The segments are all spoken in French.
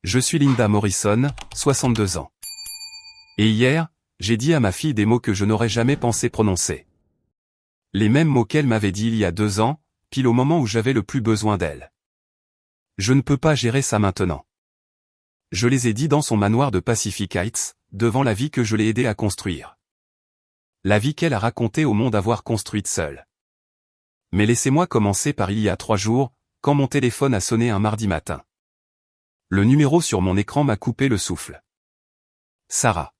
Je suis Linda Morrison, 62 ans. Et hier, j'ai dit à ma fille des mots que je n'aurais jamais pensé prononcer. Les mêmes mots qu'elle m'avait dit il y a 2 ans, pile au moment où j'avais le plus besoin d'elle. Je ne peux pas gérer ça maintenant. Je les ai dit dans son manoir de Pacific Heights, devant la vie que je l'ai aidé à construire. La vie qu'elle a racontée au monde avoir construite seule. Mais laissez-moi commencer par il y a 3 jours, quand mon téléphone a sonné un mardi matin. Le numéro sur mon écran m'a coupé le souffle. Sarah.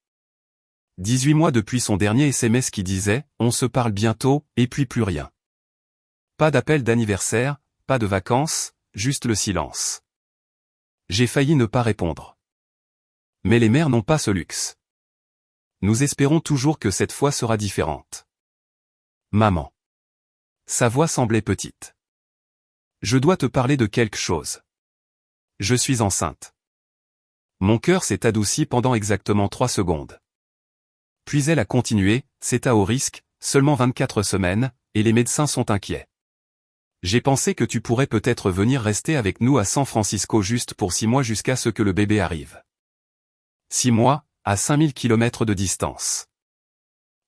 18 mois depuis son dernier SMS qui disait « On se parle bientôt » et puis plus rien. Pas d'appel d'anniversaire, pas de vacances, juste le silence. J'ai failli ne pas répondre. Mais les mères n'ont pas ce luxe. Nous espérons toujours que cette fois sera différente. Maman. Sa voix semblait petite. Je dois te parler de quelque chose. Je suis enceinte. Mon cœur s'est adouci pendant exactement 3 secondes. Puis elle a continué, c'est à haut risque, seulement 24 semaines, et les médecins sont inquiets. J'ai pensé que tu pourrais peut-être venir rester avec nous à San Francisco juste pour 6 mois jusqu'à ce que le bébé arrive. 6 mois, à 5000 km de distance.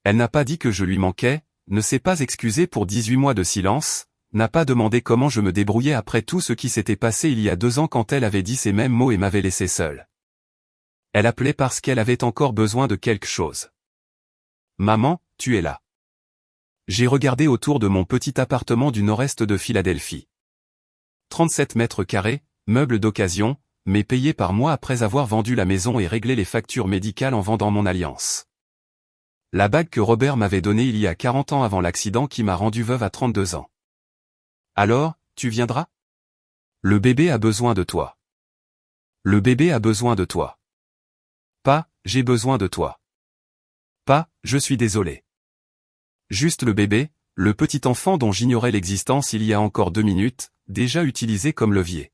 Elle n'a pas dit que je lui manquais, ne s'est pas excusée pour 18 mois de silence, n'a pas demandé comment je me débrouillais après tout ce qui s'était passé il y a 2 ans quand elle avait dit ces mêmes mots et m'avait laissé seule. Elle appelait parce qu'elle avait encore besoin de quelque chose. Maman, tu es là. J'ai regardé autour de mon petit appartement du nord-est de Philadelphie. 37 mètres carrés, meubles d'occasion, mais payés par mois après avoir vendu la maison et réglé les factures médicales en vendant mon alliance. La bague que Robert m'avait donnée il y a 40 ans avant l'accident qui m'a rendu veuve à 32 ans. Alors, tu viendras? Le bébé a besoin de toi. Le bébé a besoin de toi. Pas, j'ai besoin de toi. Pas, je suis désolé. Juste le bébé, le petit enfant dont j'ignorais l'existence il y a encore 2 minutes, déjà utilisé comme levier.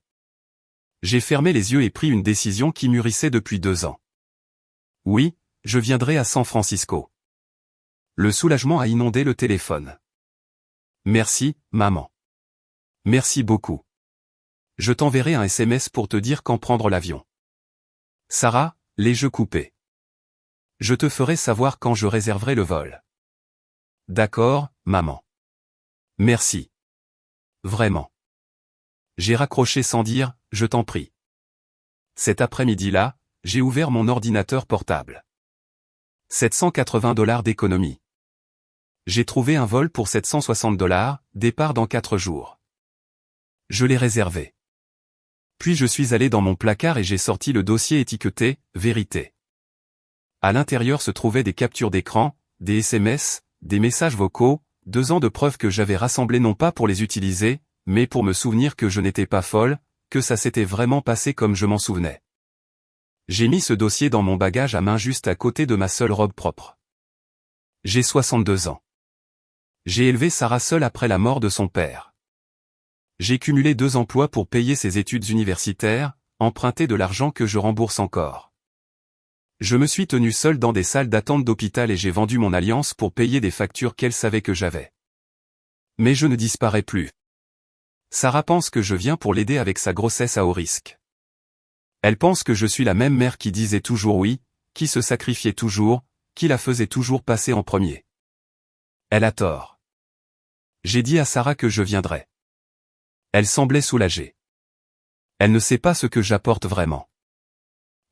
J'ai fermé les yeux et pris une décision qui mûrissait depuis 2 ans. Oui, je viendrai à San Francisco. Le soulagement a inondé le téléphone. Merci, maman. Merci beaucoup. Je t'enverrai un SMS pour te dire quand prendre l'avion. Sarah, les jeux coupés. Je te ferai savoir quand je réserverai le vol. D'accord, maman. Merci. Vraiment. J'ai raccroché sans dire, je t'en prie. Cet après-midi-là, j'ai ouvert mon ordinateur portable. 780 $ d'économie. J'ai trouvé un vol pour 760 $, départ dans 4 jours. Je l'ai réservé. Puis je suis allé dans mon placard et j'ai sorti le dossier étiqueté « Vérité ». À l'intérieur se trouvaient des captures d'écran, des SMS, des messages vocaux, 2 ans de preuves que j'avais rassemblées non pas pour les utiliser, mais pour me souvenir que je n'étais pas folle, que ça s'était vraiment passé comme je m'en souvenais. J'ai mis ce dossier dans mon bagage à main juste à côté de ma seule robe propre. J'ai 62 ans. J'ai élevé Sarah seule après la mort de son père. J'ai cumulé 2 emplois pour payer ses études universitaires, emprunté de l'argent que je rembourse encore. Je me suis tenu seul dans des salles d'attente d'hôpital et j'ai vendu mon alliance pour payer des factures qu'elle savait que j'avais. Mais je ne disparais plus. Sarah pense que je viens pour l'aider avec sa grossesse à haut risque. Elle pense que je suis la même mère qui disait toujours oui, qui se sacrifiait toujours, qui la faisait toujours passer en premier. Elle a tort. J'ai dit à Sarah que je viendrais. Elle semblait soulagée. Elle ne sait pas ce que j'apporte vraiment.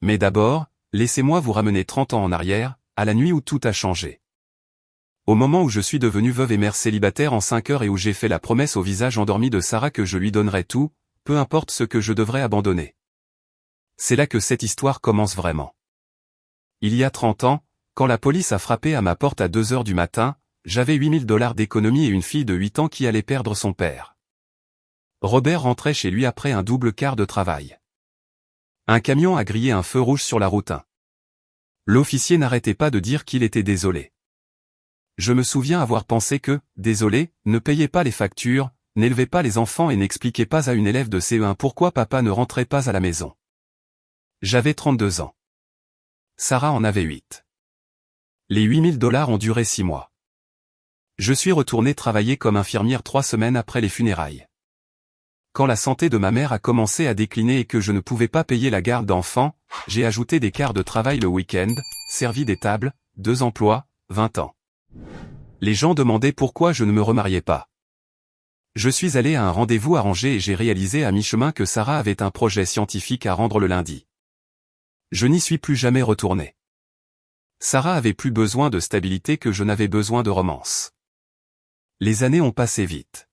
Mais d'abord, laissez-moi vous ramener 30 ans en arrière, à la nuit où tout a changé. Au moment où je suis devenue veuve et mère célibataire en 5 heures et où j'ai fait la promesse au visage endormi de Sarah que je lui donnerais tout, peu importe ce que je devrais abandonner. C'est là que cette histoire commence vraiment. Il y a 30 ans, quand la police a frappé à ma porte à 2 heures du matin, j'avais 8000 $ d'économie et une fille de 8 ans qui allait perdre son père. Robert rentrait chez lui après un double quart de travail. Un camion a grillé un feu rouge sur la route 1. L'officier n'arrêtait pas de dire qu'il était désolé. Je me souviens avoir pensé que, désolé, ne payez pas les factures, n'élevez pas les enfants et n'expliquez pas à une élève de CE1 pourquoi papa ne rentrait pas à la maison. J'avais 32 ans. Sarah en avait 8. Les 8000 $ ont duré 6 mois. Je suis retourné travailler comme infirmière 3 semaines après les funérailles. Quand la santé de ma mère a commencé à décliner et que je ne pouvais pas payer la garde d'enfants, j'ai ajouté des quarts de travail le week-end, servi des tables, 2 emplois, 20 ans. Les gens demandaient pourquoi je ne me remariais pas. Je suis allé à un rendez-vous arrangé et j'ai réalisé à mi-chemin que Sarah avait un projet scientifique à rendre le lundi. Je n'y suis plus jamais retourné. Sarah avait plus besoin de stabilité que je n'avais besoin de romance. Les années ont passé vite.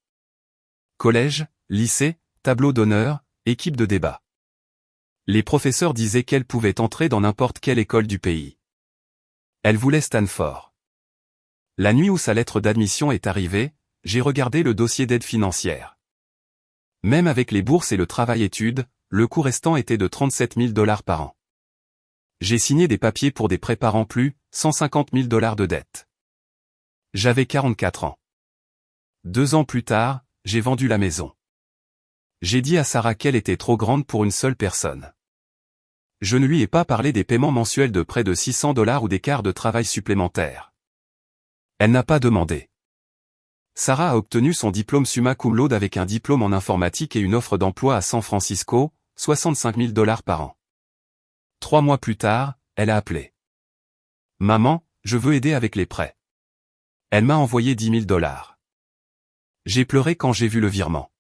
Collège, lycée, tableau d'honneur, équipe de débat. Les professeurs disaient qu'elle pouvait entrer dans n'importe quelle école du pays. Elle voulait Stanford. La nuit où sa lettre d'admission est arrivée, j'ai regardé le dossier d'aide financière. Même avec les bourses et le travail-études, le coût restant était de 37 000 $ par an. J'ai signé des papiers pour des prêts par an plus, 150 000 $ de dette. J'avais 44 ans. 2 ans plus tard, j'ai vendu la maison. J'ai dit à Sarah qu'elle était trop grande pour une seule personne. Je ne lui ai pas parlé des paiements mensuels de près de 600 $ ou des quarts de travail supplémentaires. Elle n'a pas demandé. Sarah a obtenu son diplôme summa cum laude avec un diplôme en informatique et une offre d'emploi à San Francisco, 65 000 $ par an. 3 mois plus tard, elle a appelé. Maman, je veux aider avec les prêts. Elle m'a envoyé 10 000 $. J'ai pleuré quand j'ai vu le virement.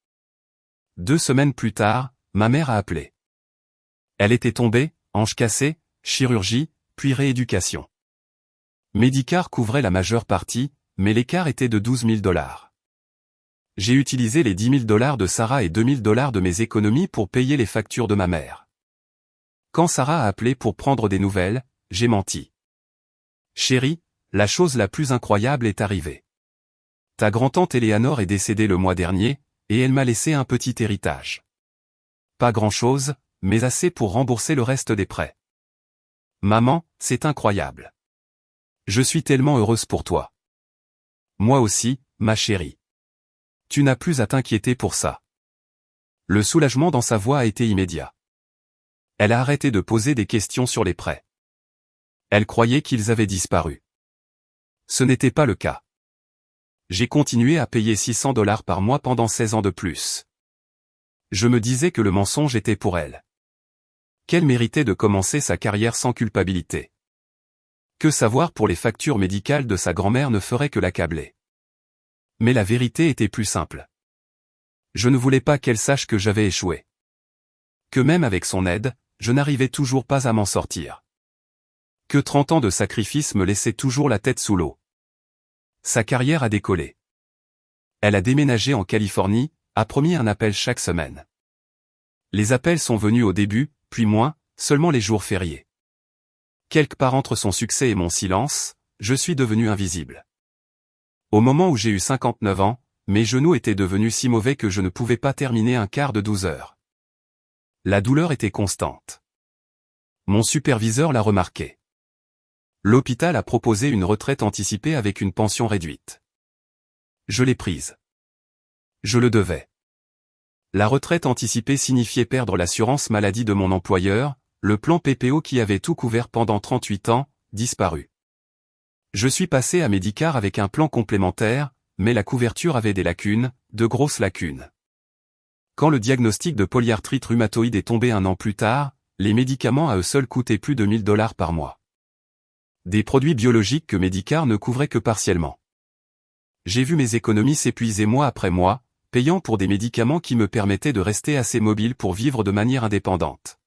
2 semaines plus tard, ma mère a appelé. Elle était tombée, hanche cassée, chirurgie, puis rééducation. Medicare couvrait la majeure partie, mais l'écart était de 12 000 $. J'ai utilisé les 10 000 $ de Sarah et 2 000 $ de mes économies pour payer les factures de ma mère. Quand Sarah a appelé pour prendre des nouvelles, j'ai menti. Chérie, la chose la plus incroyable est arrivée. Ta grand-tante Éléanore est décédée le mois dernier, et elle m'a laissé un petit héritage. Pas grand-chose, mais assez pour rembourser le reste des prêts. Maman, c'est incroyable. Je suis tellement heureuse pour toi. Moi aussi, ma chérie. Tu n'as plus à t'inquiéter pour ça. Le soulagement dans sa voix a été immédiat. Elle a arrêté de poser des questions sur les prêts. Elle croyait qu'ils avaient disparu. Ce n'était pas le cas. J'ai continué à payer 600 $ par mois pendant 16 ans de plus. Je me disais que le mensonge était pour elle. Qu'elle méritait de commencer sa carrière sans culpabilité. Que savoir pour les factures médicales de sa grand-mère ne ferait que l'accabler. Mais la vérité était plus simple. Je ne voulais pas qu'elle sache que j'avais échoué. Que même avec son aide, je n'arrivais toujours pas à m'en sortir. Que 30 ans de sacrifice me laissaient toujours la tête sous l'eau. Sa carrière a décollé. Elle a déménagé en Californie, a promis un appel chaque semaine. Les appels sont venus au début, puis moins, seulement les jours fériés. Quelque part entre son succès et mon silence, je suis devenu invisible. Au moment où j'ai eu 59 ans, mes genoux étaient devenus si mauvais que je ne pouvais pas terminer un quart de 12 heures. La douleur était constante. Mon superviseur l'a remarqué. L'hôpital a proposé une retraite anticipée avec une pension réduite. Je l'ai prise. Je le devais. La retraite anticipée signifiait perdre l'assurance maladie de mon employeur, le plan PPO qui avait tout couvert pendant 38 ans, disparu. Je suis passé à Medicare avec un plan complémentaire, mais la couverture avait des lacunes, de grosses lacunes. Quand le diagnostic de polyarthrite rhumatoïde est tombé 1 an plus tard, les médicaments à eux seuls coûtaient plus de 1 000 $ par mois. Des produits biologiques que Medicare ne couvrait que partiellement. J'ai vu mes économies s'épuiser mois après mois, payant pour des médicaments qui me permettaient de rester assez mobile pour vivre de manière indépendante.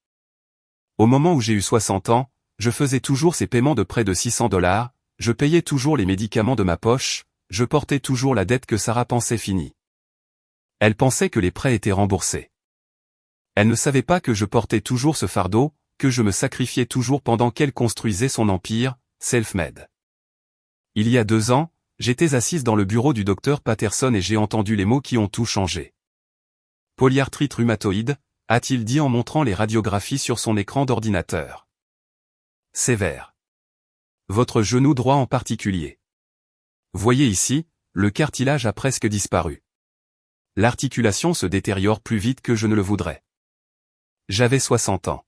Au moment où j'ai eu 60 ans, je faisais toujours ces paiements de près de 600 $, je payais toujours les médicaments de ma poche, je portais toujours la dette que Sarah pensait finie. Elle pensait que les prêts étaient remboursés. Elle ne savait pas que je portais toujours ce fardeau, que je me sacrifiais toujours pendant qu'elle construisait son empire, self-made. Il y a 2 ans, j'étais assise dans le bureau du docteur Patterson et j'ai entendu les mots qui ont tout changé. Polyarthrite rhumatoïde, a-t-il dit en montrant les radiographies sur son écran d'ordinateur. Sévère. Votre genou droit en particulier. Voyez ici, le cartilage a presque disparu. L'articulation se détériore plus vite que je ne le voudrais. J'avais 60 ans.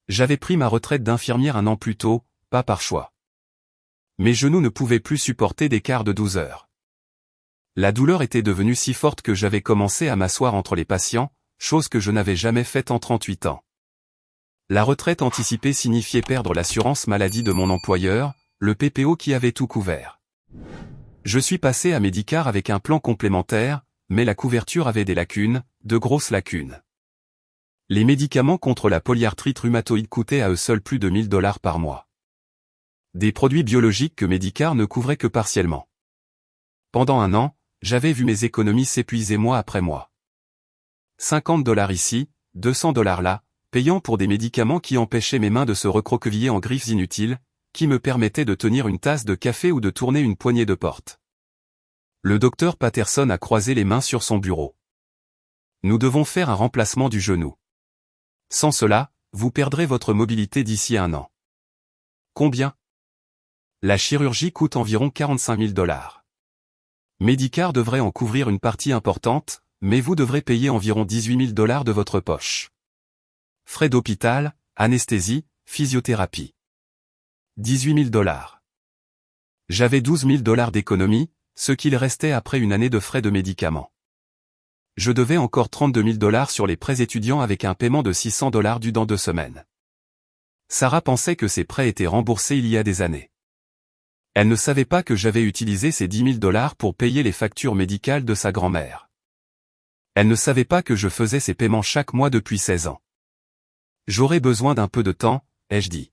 J'avais pris ma retraite d'infirmière 1 an plus tôt, pas par choix. Mes genoux ne pouvaient plus supporter des quarts de 12 heures. La douleur était devenue si forte que j'avais commencé à m'asseoir entre les patients, chose que je n'avais jamais faite en 38 ans. La retraite anticipée signifiait perdre l'assurance maladie de mon employeur, le PPO qui avait tout couvert. Je suis passé à Medicare avec un plan complémentaire, mais la couverture avait des lacunes, de grosses lacunes. Les médicaments contre la polyarthrite rhumatoïde coûtaient à eux seuls plus de 1000 $ par mois. Des produits biologiques que Medicare ne couvrait que partiellement. Pendant un an, j'avais vu mes économies s'épuiser mois après mois. 50 $ ici, 200 $ là, payant pour des médicaments qui empêchaient mes mains de se recroqueviller en griffes inutiles, qui me permettaient de tenir une tasse de café ou de tourner une poignée de porte. Le docteur Patterson a croisé les mains sur son bureau. Nous devons faire un remplacement du genou. Sans cela, vous perdrez votre mobilité d'ici à un an. Combien? La chirurgie coûte environ 45 000 $. Medicare devrait en couvrir une partie importante, mais vous devrez payer environ 18 000 $ de votre poche. Frais d'hôpital, anesthésie, physiothérapie. 18 000 $. J'avais 12 000 $ d'économie, ce qu'il restait après une année de frais de médicaments. Je devais encore 32 000 $ sur les prêts étudiants avec un paiement de 600 $ dû dans 2 semaines. Sarah pensait que ces prêts étaient remboursés il y a des années. Elle ne savait pas que j'avais utilisé ces 10 000 $ pour payer les factures médicales de sa grand-mère. Elle ne savait pas que je faisais ces paiements chaque mois depuis 16 ans. J'aurais besoin d'un peu de temps, ai-je dit.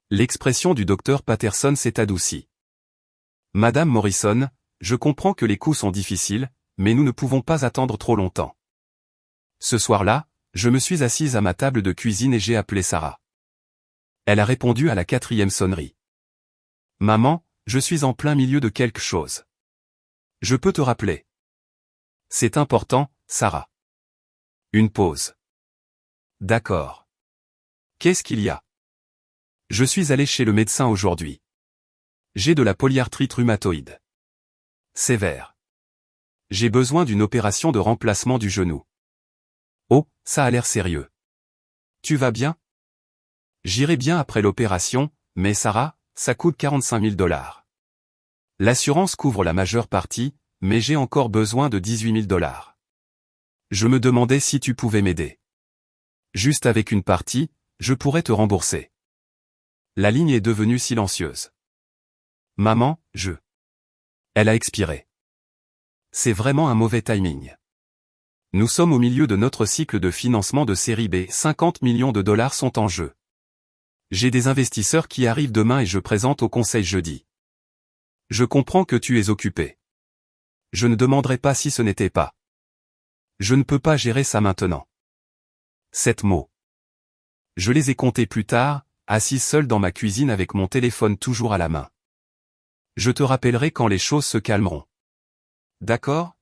L'expression du docteur Patterson s'est adoucie. Madame Morrison, je comprends que les coups sont difficiles, mais nous ne pouvons pas attendre trop longtemps. Ce soir-là, je me suis assise à ma table de cuisine et j'ai appelé Sarah. Elle a répondu à la 4e sonnerie. Maman, je suis en plein milieu de quelque chose. Je peux te rappeler. C'est important, Sarah. Une pause. D'accord. Qu'est-ce qu'il y a? Je suis allé chez le médecin aujourd'hui. J'ai de la polyarthrite rhumatoïde. Sévère. J'ai besoin d'une opération de remplacement du genou. Oh, ça a l'air sérieux. Tu vas bien? J'irai bien après l'opération, mais Sarah, ça coûte 45 000 $. L'assurance couvre la majeure partie, mais j'ai encore besoin de 18 000 $. Je me demandais si tu pouvais m'aider. Juste avec une partie, je pourrais te rembourser. La ligne est devenue silencieuse. Maman, Elle a expiré. C'est vraiment un mauvais timing. Nous sommes au milieu de notre cycle de financement de série B, 50 millions de $ sont en jeu. J'ai des investisseurs qui arrivent demain et je présente au conseil jeudi. Je comprends que tu es occupé. Je ne demanderai pas si ce n'était pas. Je ne peux pas gérer ça maintenant. 7 mots. Je les ai comptés plus tard, assis seul dans ma cuisine avec mon téléphone toujours à la main. Je te rappellerai quand les choses se calmeront. D'accord?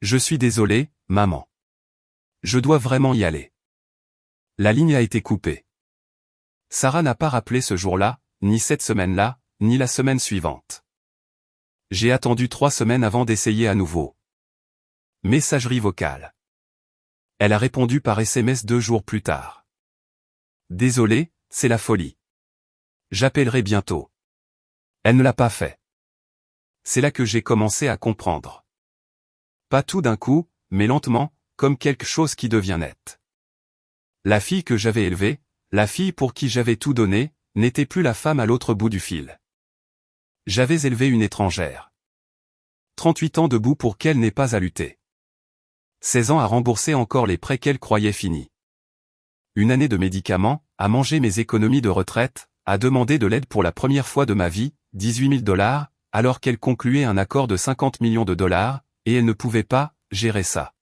Je suis désolé, maman. Je dois vraiment y aller. La ligne a été coupée. Sarah n'a pas rappelé ce jour-là, ni cette semaine-là, ni la semaine suivante. J'ai attendu 3 semaines avant d'essayer à nouveau. Messagerie vocale. Elle a répondu par SMS 2 jours plus tard. Désolé, c'est la folie. J'appellerai bientôt. Elle ne l'a pas fait. C'est là que j'ai commencé à comprendre. Pas tout d'un coup, mais lentement, comme quelque chose qui devient net. La fille que j'avais élevée, la fille pour qui j'avais tout donné, n'était plus la femme à l'autre bout du fil. J'avais élevé une étrangère. 38 ans debout pour qu'elle n'ait pas à lutter. 16 ans à rembourser encore les prêts qu'elle croyait finis. Une année de médicaments, à manger mes économies de retraite, à demander de l'aide pour la première fois de ma vie, 18 000 $, alors qu'elle concluait un accord de 50 millions de $, et elle ne pouvait pas gérer ça.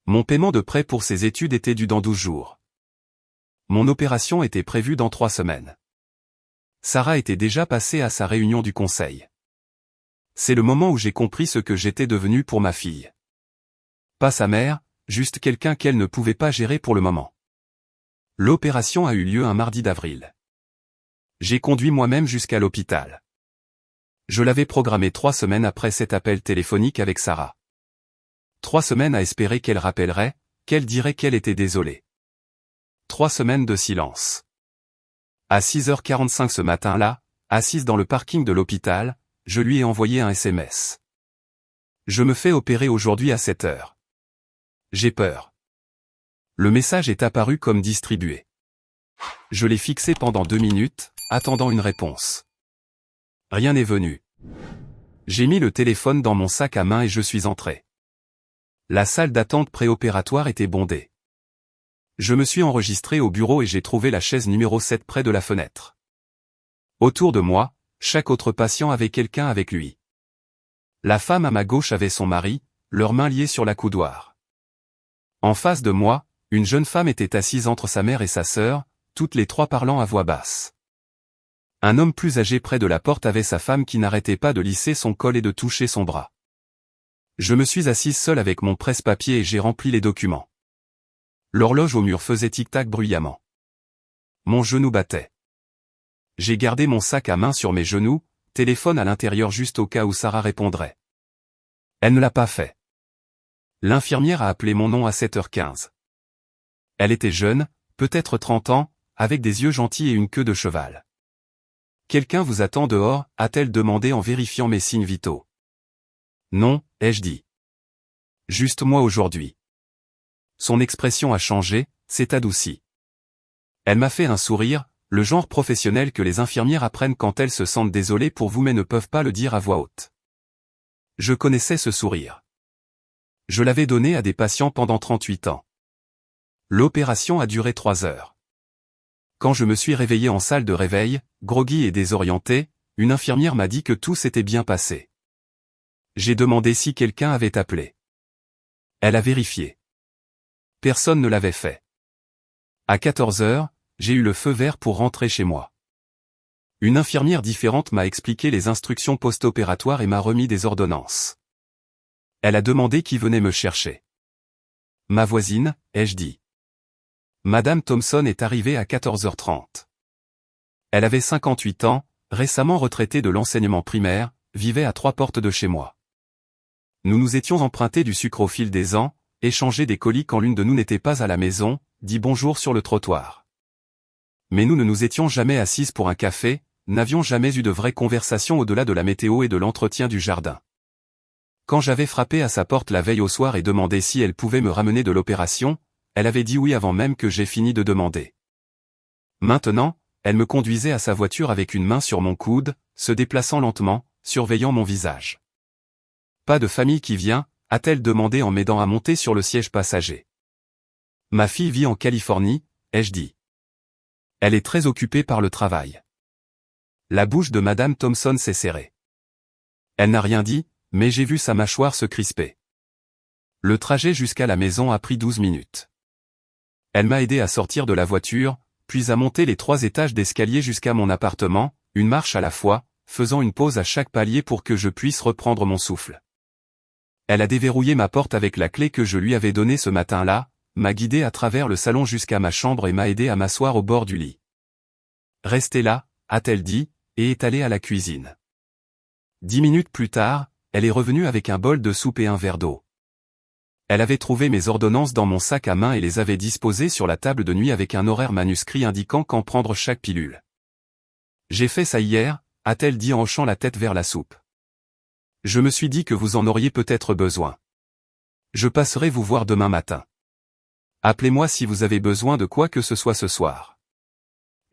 Mon paiement de prêt pour ses études était dû dans 12 jours. Mon opération était prévue dans 3 semaines. Sarah était déjà passée à sa réunion du conseil. C'est le moment où j'ai compris ce que j'étais devenu pour ma fille. Pas sa mère, juste quelqu'un qu'elle ne pouvait pas gérer pour le moment. L'opération a eu lieu un mardi d'avril. J'ai conduit moi-même jusqu'à l'hôpital. Je l'avais programmé 3 semaines après cet appel téléphonique avec Sarah. 3 semaines à espérer qu'elle rappellerait, qu'elle dirait qu'elle était désolée. 3 semaines de silence. À 6h45 ce matin-là, assise dans le parking de l'hôpital, je lui ai envoyé un SMS. Je me fais opérer aujourd'hui à 7 heures. J'ai peur. Le message est apparu comme distribué. Je l'ai fixé pendant 2 minutes, attendant une réponse. Rien n'est venu. J'ai mis le téléphone dans mon sac à main et je suis entré. La salle d'attente préopératoire était bondée. Je me suis enregistré au bureau et j'ai trouvé la chaise numéro 7 près de la fenêtre. Autour de moi, chaque autre patient avait quelqu'un avec lui. La femme à ma gauche avait son mari, leurs mains liées sur la coudoir. En face de moi, une jeune femme était assise entre sa mère et sa sœur, toutes les trois parlant à voix basse. Un homme plus âgé près de la porte avait sa femme qui n'arrêtait pas de lisser son col et de toucher son bras. Je me suis assise seule avec mon presse-papier et j'ai rempli les documents. L'horloge au mur faisait tic-tac bruyamment. Mon genou battait. J'ai gardé mon sac à main sur mes genoux, téléphone à l'intérieur juste au cas où Sarah répondrait. Elle ne l'a pas fait. L'infirmière a appelé mon nom à 7h15. Elle était jeune, peut-être 30 ans, avec des yeux gentils et une queue de cheval. « Quelqu'un vous attend dehors ?» a-t-elle demandé en vérifiant mes signes vitaux. « Non », ai-je dit. « Juste moi aujourd'hui. » Son expression a changé, s'est adoucie. Elle m'a fait un sourire, le genre professionnel que les infirmières apprennent quand elles se sentent désolées pour vous mais ne peuvent pas le dire à voix haute. Je connaissais ce sourire. Je l'avais donné à des patients pendant 38 ans. L'opération a duré 3 heures. Quand je me suis réveillé en salle de réveil, groggy et désorienté, une infirmière m'a dit que tout s'était bien passé. J'ai demandé si quelqu'un avait appelé. Elle a vérifié. Personne ne l'avait fait. À 14 heures, j'ai eu le feu vert pour rentrer chez moi. Une infirmière différente m'a expliqué les instructions post-opératoires et m'a remis des ordonnances. Elle a demandé qui venait me chercher. Ma voisine, ai-je dit. Madame Thompson est arrivée à 14h30. Elle avait 58 ans, récemment retraitée de l'enseignement primaire, vivait à 3 portes de chez moi. Nous nous étions empruntés du sucre au fil des ans, échangé des colis quand l'une de nous n'était pas à la maison, dit bonjour sur le trottoir. Mais nous ne nous étions jamais assises pour un café, n'avions jamais eu de vraie conversation au-delà de la météo et de l'entretien du jardin. Quand j'avais frappé à sa porte la veille au soir et demandé si elle pouvait me ramener de l'opération, elle avait dit oui avant même que j'aie fini de demander. Maintenant, elle me conduisait à sa voiture avec une main sur mon coude, se déplaçant lentement, surveillant mon visage. Pas de famille qui vient, a-t-elle demandé en m'aidant à monter sur le siège passager. Ma fille vit en Californie, ai-je dit. Elle est très occupée par le travail. La bouche de Madame Thompson s'est serrée. Elle n'a rien dit, mais j'ai vu sa mâchoire se crisper. Le trajet jusqu'à la maison a pris 12 minutes. Elle m'a aidé à sortir de la voiture, puis à monter les 3 étages d'escalier jusqu'à mon appartement, une marche à la fois, faisant une pause à chaque palier pour que je puisse reprendre mon souffle. Elle a déverrouillé ma porte avec la clé que je lui avais donnée ce matin-là, m'a guidé à travers le salon jusqu'à ma chambre et m'a aidé à m'asseoir au bord du lit. Restez là, a-t-elle dit, et est allée à la cuisine. 10 minutes plus tard, elle est revenue avec un bol de soupe et un verre d'eau. Elle avait trouvé mes ordonnances dans mon sac à main et les avait disposées sur la table de nuit avec un horaire manuscrit indiquant quand prendre chaque pilule. J'ai fait ça hier, a-t-elle dit en hochant la tête vers la soupe. Je me suis dit que vous en auriez peut-être besoin. Je passerai vous voir demain matin. Appelez-moi si vous avez besoin de quoi que ce soit ce soir.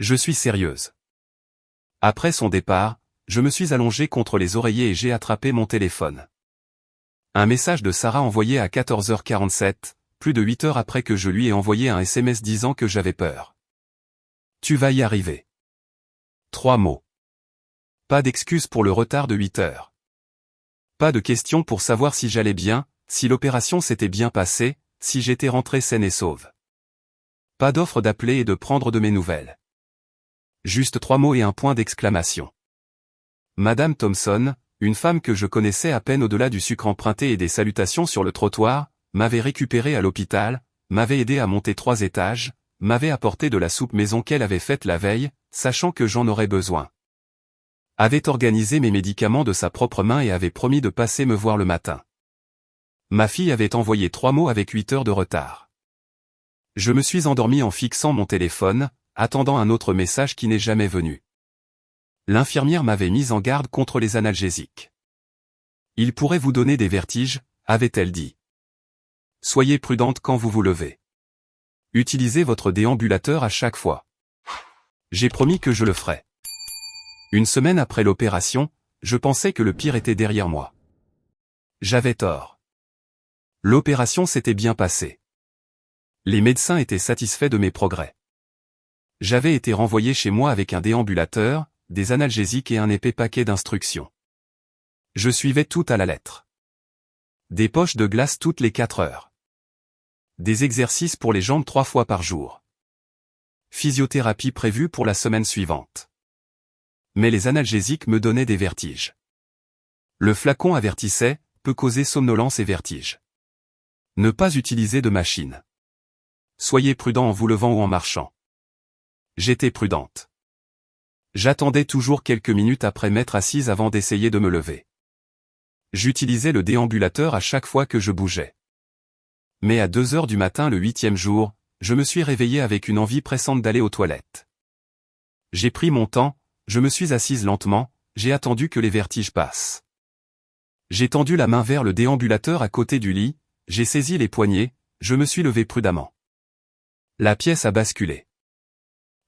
Je suis sérieuse. Après son départ, je me suis allongé contre les oreillers et j'ai attrapé mon téléphone. Un message de Sarah envoyé à 14h47, plus de 8 heures après que je lui ai envoyé un SMS disant que j'avais peur. Tu vas y arriver. 3 mots. Pas d'excuse pour le retard de 8 heures. Pas de question pour savoir si j'allais bien, si l'opération s'était bien passée, si j'étais rentrée saine et sauve. Pas d'offre d'appeler et de prendre de mes nouvelles. Juste 3 mots et un point d'exclamation. Madame Thompson, une femme que je connaissais à peine au-delà du sucre emprunté et des salutations sur le trottoir, m'avait récupéré à l'hôpital, m'avait aidé à monter 3 étages, m'avait apporté de la soupe maison qu'elle avait faite la veille, sachant que j'en aurais besoin. Avait organisé mes médicaments de sa propre main et avait promis de passer me voir le matin. Ma fille avait envoyé 3 mots avec 8 heures de retard. Je me suis endormi en fixant mon téléphone, attendant un autre message qui n'est jamais venu. L'infirmière m'avait mise en garde contre les analgésiques. Il pourrait vous donner des vertiges, avait-elle dit. Soyez prudente quand vous vous levez. Utilisez votre déambulateur à chaque fois. J'ai promis que je le ferai. Une semaine après l'opération, je pensais que le pire était derrière moi. J'avais tort. L'opération s'était bien passée. Les médecins étaient satisfaits de mes progrès. J'avais été renvoyé chez moi avec un déambulateur, des analgésiques et un épais paquet d'instructions. Je suivais tout à la lettre. Des poches de glace toutes les 4 heures. Des exercices pour les jambes 3 fois par jour. Physiothérapie prévue pour la semaine suivante. Mais les analgésiques me donnaient des vertiges. Le flacon avertissait, peut causer somnolence et vertige. Ne pas utiliser de machine. Soyez prudent en vous levant ou en marchant. J'étais prudente. J'attendais toujours quelques minutes après m'être assise avant d'essayer de me lever. J'utilisais le déambulateur à chaque fois que je bougeais. Mais à 2 heures du matin le 8e jour, je me suis réveillé avec une envie pressante d'aller aux toilettes. J'ai pris mon temps, je me suis assise lentement, j'ai attendu que les vertiges passent. J'ai tendu la main vers le déambulateur à côté du lit, j'ai saisi les poignées, je me suis levé prudemment. La pièce a basculé.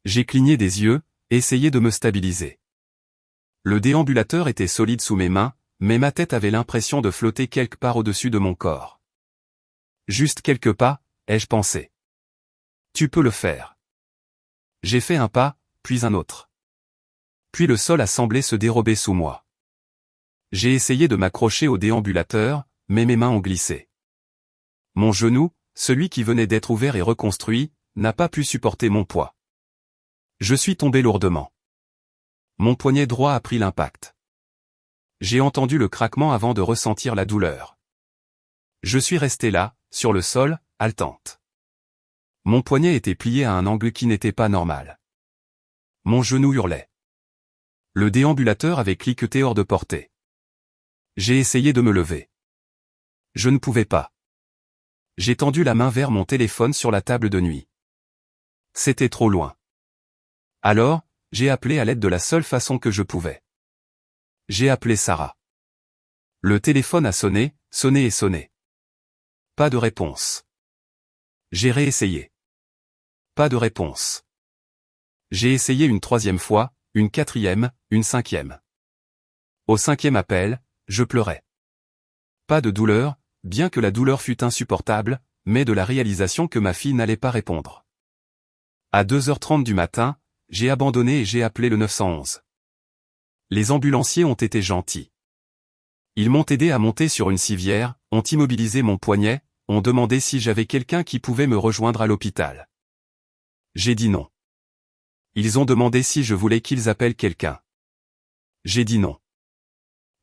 J'ai cligné des yeux, essayé de me stabiliser. Le déambulateur était solide sous mes mains, mais ma tête avait l'impression de flotter quelque part au-dessus de mon corps. Juste quelques pas, ai-je pensé. Tu peux le faire. J'ai fait un pas, puis un autre. Puis le sol a semblé se dérober sous moi. J'ai essayé de m'accrocher au déambulateur, mais mes mains ont glissé. Mon genou, celui qui venait d'être ouvert et reconstruit, n'a pas pu supporter mon poids. Je suis tombé lourdement. Mon poignet droit a pris l'impact. J'ai entendu le craquement avant de ressentir la douleur. Je suis resté là, sur le sol, haletante. Mon poignet était plié à un angle qui n'était pas normal. Mon genou hurlait. Le déambulateur avait cliqueté hors de portée. J'ai essayé de me lever. Je ne pouvais pas. J'ai tendu la main vers mon téléphone sur la table de nuit. C'était trop loin. Alors, j'ai appelé à l'aide de la seule façon que je pouvais. J'ai appelé Sarah. Le téléphone a sonné, sonné et sonné. Pas de réponse. J'ai réessayé. Pas de réponse. J'ai essayé une 3e fois, une 4e, une 5e. Au 5e appel, je pleurais. Pas de douleur, bien que la douleur fût insupportable, mais de la réalisation que ma fille n'allait pas répondre. À 2h30 du matin, j'ai abandonné et j'ai appelé le 911. Les ambulanciers ont été gentils. Ils m'ont aidé à monter sur une civière, ont immobilisé mon poignet, ont demandé si j'avais quelqu'un qui pouvait me rejoindre à l'hôpital. J'ai dit non. Ils ont demandé si je voulais qu'ils appellent quelqu'un. J'ai dit non.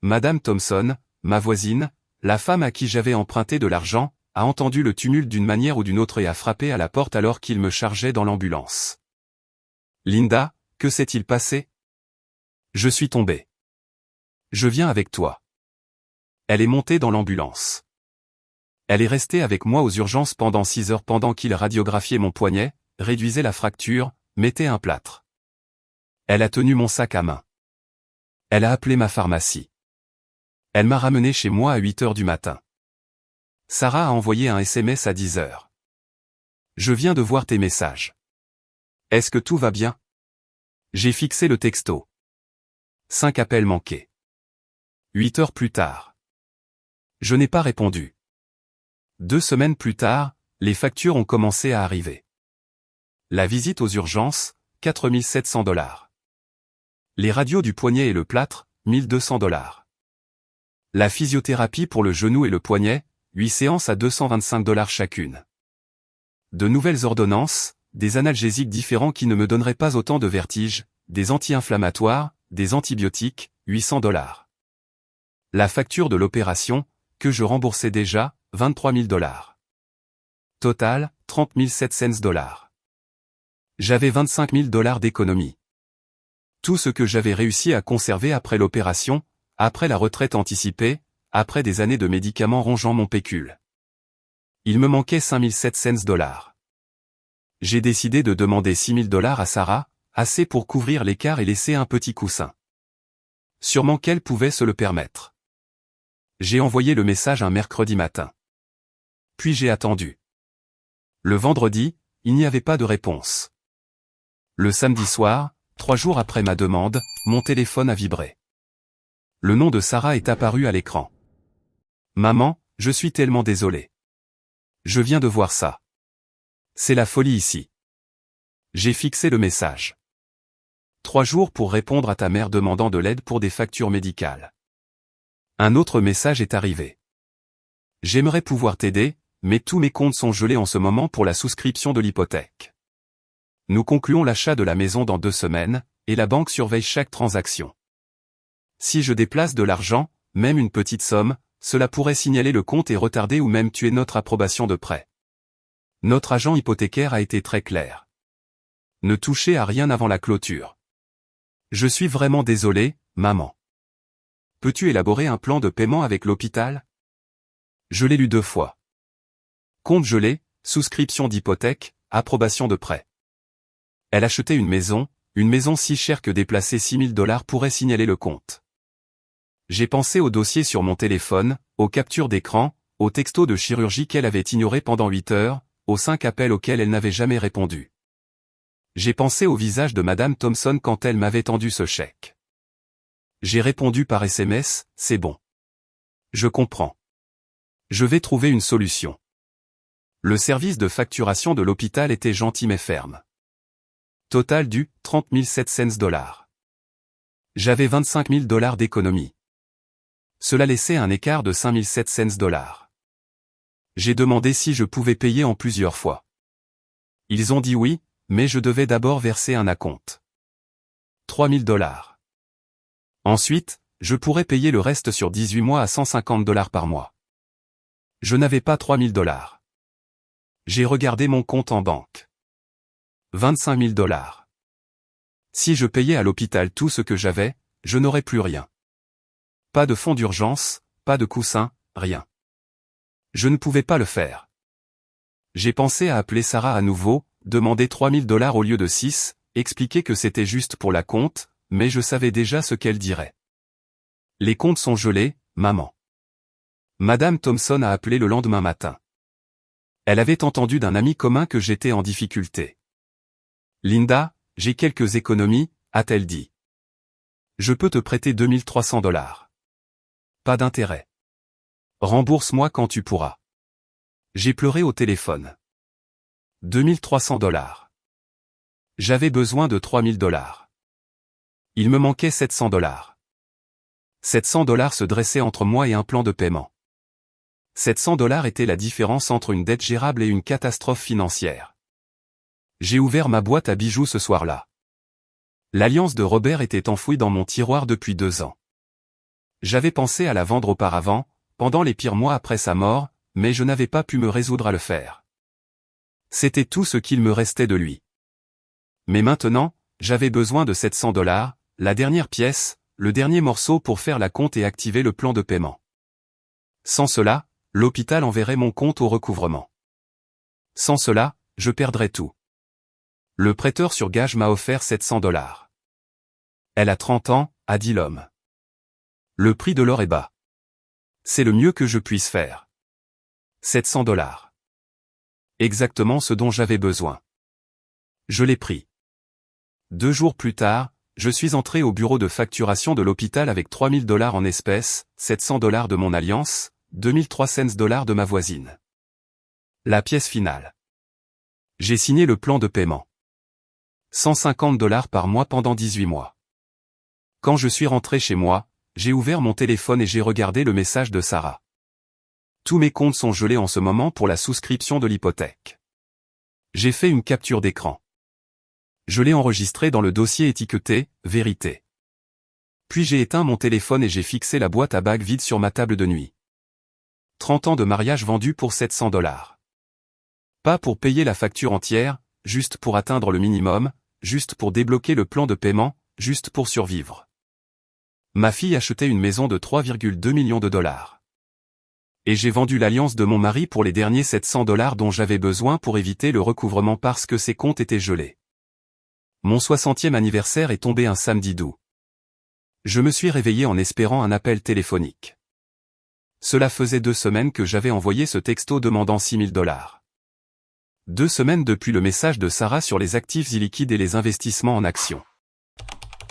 Madame Thompson, ma voisine, la femme à qui j'avais emprunté de l'argent, a entendu le tumulte d'une manière ou d'une autre et a frappé à la porte alors qu'il me chargeait dans l'ambulance. Linda, que s'est-il passé? Je suis tombé. Je viens avec toi. Elle est montée dans l'ambulance. Elle est restée avec moi aux urgences pendant 6 heures pendant qu'il radiographiait mon poignet, réduisait la fracture, mettait un plâtre. Elle a tenu mon sac à main. Elle a appelé ma pharmacie. Elle m'a ramené chez moi à 8 heures du matin. Sarah a envoyé un SMS à 10 heures. Je viens de voir tes messages. Est-ce que tout va bien? J'ai fixé le texto. 5 appels manqués. 8 heures plus tard. Je n'ai pas répondu. 2 semaines plus tard, les factures ont commencé à arriver. La visite aux urgences, 4 700 $. Les radios du poignet et le plâtre, 1 200 $. La physiothérapie pour le genou et le poignet, 8 séances à 225 $ chacune. De nouvelles ordonnances, des analgésiques différents qui ne me donneraient pas autant de vertige, des anti-inflammatoires, des antibiotiques, 800 $. La facture de l'opération, que je remboursais déjà, 23 000 $. Total, 30 700 $. J'avais 25 000 $ d'économie. Tout ce que j'avais réussi à conserver après l'opération, après la retraite anticipée, après des années de médicaments rongeant mon pécule. Il me manquait 5 700 $. J'ai décidé de demander 6 000 $ à Sarah, assez pour couvrir l'écart et laisser un petit coussin. Sûrement qu'elle pouvait se le permettre. J'ai envoyé le message un mercredi matin. Puis j'ai attendu. Le vendredi, il n'y avait pas de réponse. Le samedi soir, 3 jours après ma demande, mon téléphone a vibré. Le nom de Sarah est apparu à l'écran. Maman, je suis tellement désolé. Je viens de voir ça. C'est la folie ici. J'ai fixé le message. 3 jours pour répondre à ta mère demandant de l'aide pour des factures médicales. Un autre message est arrivé. J'aimerais pouvoir t'aider, mais tous mes comptes sont gelés en ce moment pour la souscription de l'hypothèque. Nous concluons l'achat de la maison dans 2 semaines, et la banque surveille chaque transaction. Si je déplace de l'argent, même une petite somme, cela pourrait signaler le compte et retarder ou même tuer notre approbation de prêt. Notre agent hypothécaire a été très clair. Ne touchez à rien avant la clôture. Je suis vraiment désolé, maman. Peux-tu élaborer un plan de paiement avec l'hôpital? Je l'ai lu 2 fois. Compte gelé, souscription d'hypothèque, approbation de prêt. Elle achetait une maison si chère que déplacer $6 000 pourrait signaler le compte. J'ai pensé au dossier sur mon téléphone, aux captures d'écran, aux textos de chirurgie qu'elle avait ignorés pendant 8 heures, aux 5 appels auxquels elle n'avait jamais répondu. J'ai pensé au visage de Madame Thompson quand elle m'avait tendu ce chèque. J'ai répondu par SMS, c'est bon. Je comprends. Je vais trouver une solution. Le service de facturation de l'hôpital était gentil mais ferme. Total dû, $30 700. J'avais $25 000 d'économie. Cela laissait un écart de $5 700. J'ai demandé si je pouvais payer en plusieurs fois. Ils ont dit oui, mais je devais d'abord verser un acompte. $3 000. Ensuite, je pourrais payer le reste sur 18 mois à $150 par mois. Je n'avais pas $3 000. J'ai regardé mon compte en banque. $25 000. Si je payais à l'hôpital tout ce que j'avais, je n'aurais plus rien. Pas de fonds d'urgence, pas de coussin, rien. Je ne pouvais pas le faire. J'ai pensé à appeler Sarah à nouveau, demander $3 000 au lieu de 6, expliquer que c'était juste pour la compte, mais je savais déjà ce qu'elle dirait. Les comptes sont gelés, maman. Madame Thompson a appelé le lendemain matin. Elle avait entendu d'un ami commun que j'étais en difficulté. Linda, j'ai quelques économies, a-t-elle dit. Je peux te prêter $2300. Pas d'intérêt. Rembourse-moi quand tu pourras. J'ai pleuré au téléphone. $2300. J'avais besoin de $3000. Il me manquait $700. $700 se dressaient entre moi et un plan de paiement. $700 était la différence entre une dette gérable et une catastrophe financière. J'ai ouvert ma boîte à bijoux ce soir-là. L'alliance de Robert était enfouie dans mon tiroir depuis 2 ans. J'avais pensé à la vendre auparavant, pendant les pires mois après sa mort, mais je n'avais pas pu me résoudre à le faire. C'était tout ce qu'il me restait de lui. Mais maintenant, j'avais besoin de $700, la dernière pièce, le dernier morceau pour faire la compte et activer le plan de paiement. Sans cela, l'hôpital enverrait mon compte au recouvrement. Sans cela, je perdrais tout. Le prêteur sur gage m'a offert $700. Elle a 30 ans, a dit l'homme. Le prix de l'or est bas. C'est le mieux que je puisse faire. $700. Exactement ce dont j'avais besoin. Je l'ai pris. 2 jours plus tard, je suis entré au bureau de facturation de l'hôpital avec $3000 en espèces, $700 de mon alliance, $2300 de ma voisine. La pièce finale. J'ai signé le plan de paiement. $150 par mois pendant 18 mois. Quand je suis rentré chez moi, j'ai ouvert mon téléphone et j'ai regardé le message de Sarah. Tous mes comptes sont gelés en ce moment pour la souscription de l'hypothèque. J'ai fait une capture d'écran. Je l'ai enregistré dans le dossier étiqueté « Vérité ». Puis j'ai éteint mon téléphone et j'ai fixé la boîte à bagues vide sur ma table de nuit. 30 ans de mariage vendus pour $700. Pas pour payer la facture entière, juste pour atteindre le minimum, juste pour débloquer le plan de paiement, juste pour survivre. Ma fille achetait une maison de $3,2 millions. Et j'ai vendu l'alliance de mon mari pour les derniers $700 dont j'avais besoin pour éviter le recouvrement parce que ses comptes étaient gelés. Mon 60e anniversaire est tombé un samedi d'août. Je me suis réveillé en espérant un appel téléphonique. Cela faisait 2 semaines que j'avais envoyé ce texto demandant 6 000 $. 2 semaines depuis le message de Sarah sur les actifs illiquides et les investissements en actions.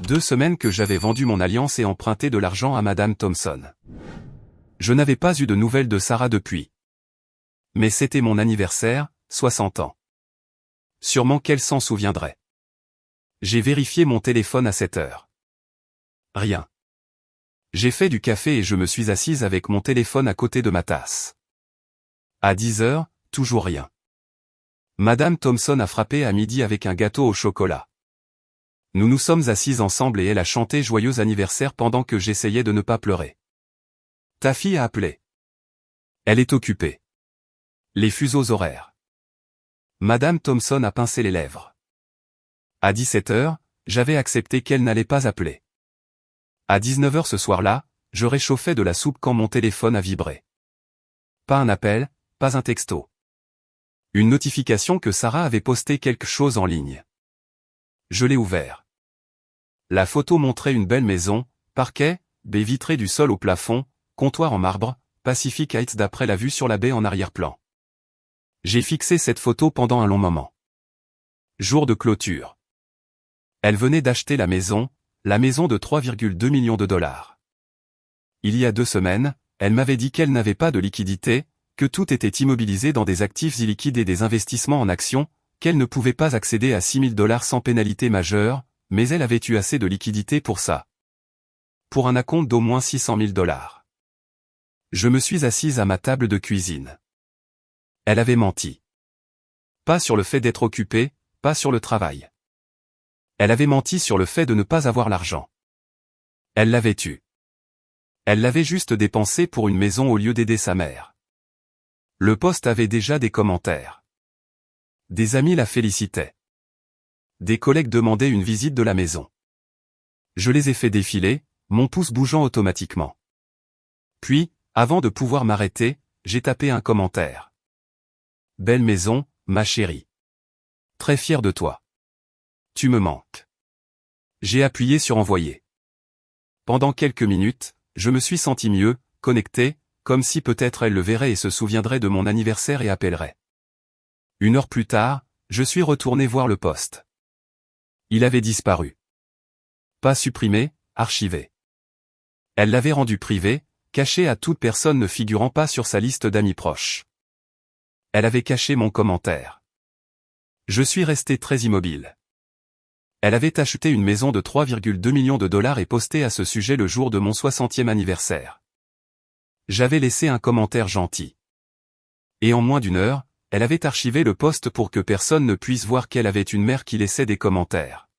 2 semaines que j'avais vendu mon alliance et emprunté de l'argent à Madame Thompson. Je n'avais pas eu de nouvelles de Sarah depuis. Mais c'était mon anniversaire, 60 ans. Sûrement qu'elle s'en souviendrait. J'ai vérifié mon téléphone à 7 heures. Rien. J'ai fait du café et je me suis assise avec mon téléphone à côté de ma tasse. À 10 heures, toujours rien. Madame Thompson a frappé à midi avec un gâteau au chocolat. Nous nous sommes assises ensemble et elle a chanté joyeux anniversaire pendant que j'essayais de ne pas pleurer. Ta fille a appelé. Elle est occupée. Les fuseaux horaires. Madame Thompson a pincé les lèvres. À 17 heures, j'avais accepté qu'elle n'allait pas appeler. À 19 heures ce soir-là, je réchauffais de la soupe quand mon téléphone a vibré. Pas un appel, pas un texto. Une notification que Sarah avait posté quelque chose en ligne. Je l'ai ouvert. La photo montrait une belle maison, parquet, baie vitrée du sol au plafond, comptoir en marbre, Pacific Heights d'après la vue sur la baie en arrière-plan. J'ai fixé cette photo pendant un long moment. Jour de clôture. Elle venait d'acheter la maison de 3,2 millions de $. Il y a 2 semaines, elle m'avait dit qu'elle n'avait pas de liquidité, que tout était immobilisé dans des actifs illiquides et des investissements en actions, qu'elle ne pouvait pas accéder à 6 000 $ sans pénalité majeure, mais elle avait eu assez de liquidité pour ça. Pour un acompte d'au moins 600 000 $. Je me suis assise à ma table de cuisine. Elle avait menti. Pas sur le fait d'être occupée, pas sur le travail. Elle avait menti sur le fait de ne pas avoir l'argent. Elle l'avait eu. Elle l'avait juste dépensé pour une maison au lieu d'aider sa mère. Le post avait déjà des commentaires. Des amis la félicitaient. Des collègues demandaient une visite de la maison. Je les ai fait défiler, mon pouce bougeant automatiquement. Puis, avant de pouvoir m'arrêter, j'ai tapé un commentaire. Belle maison, ma chérie. Très fier de toi. Tu me manques. J'ai appuyé sur envoyer. Pendant quelques minutes, je me suis senti mieux, connecté, comme si peut-être elle le verrait et se souviendrait de mon anniversaire et appellerait. 1 heure plus tard, je suis retourné voir le post. Il avait disparu. Pas supprimé, archivé. Elle l'avait rendu privé, caché à toute personne ne figurant pas sur sa liste d'amis proches. Elle avait caché mon commentaire. Je suis resté très immobile. Elle avait acheté une maison de 3,2 millions de $ et posté à ce sujet le jour de mon 60e anniversaire. J'avais laissé un commentaire gentil. Et en moins d'1 heure, elle avait archivé le post pour que personne ne puisse voir qu'elle avait une mère qui laissait des commentaires.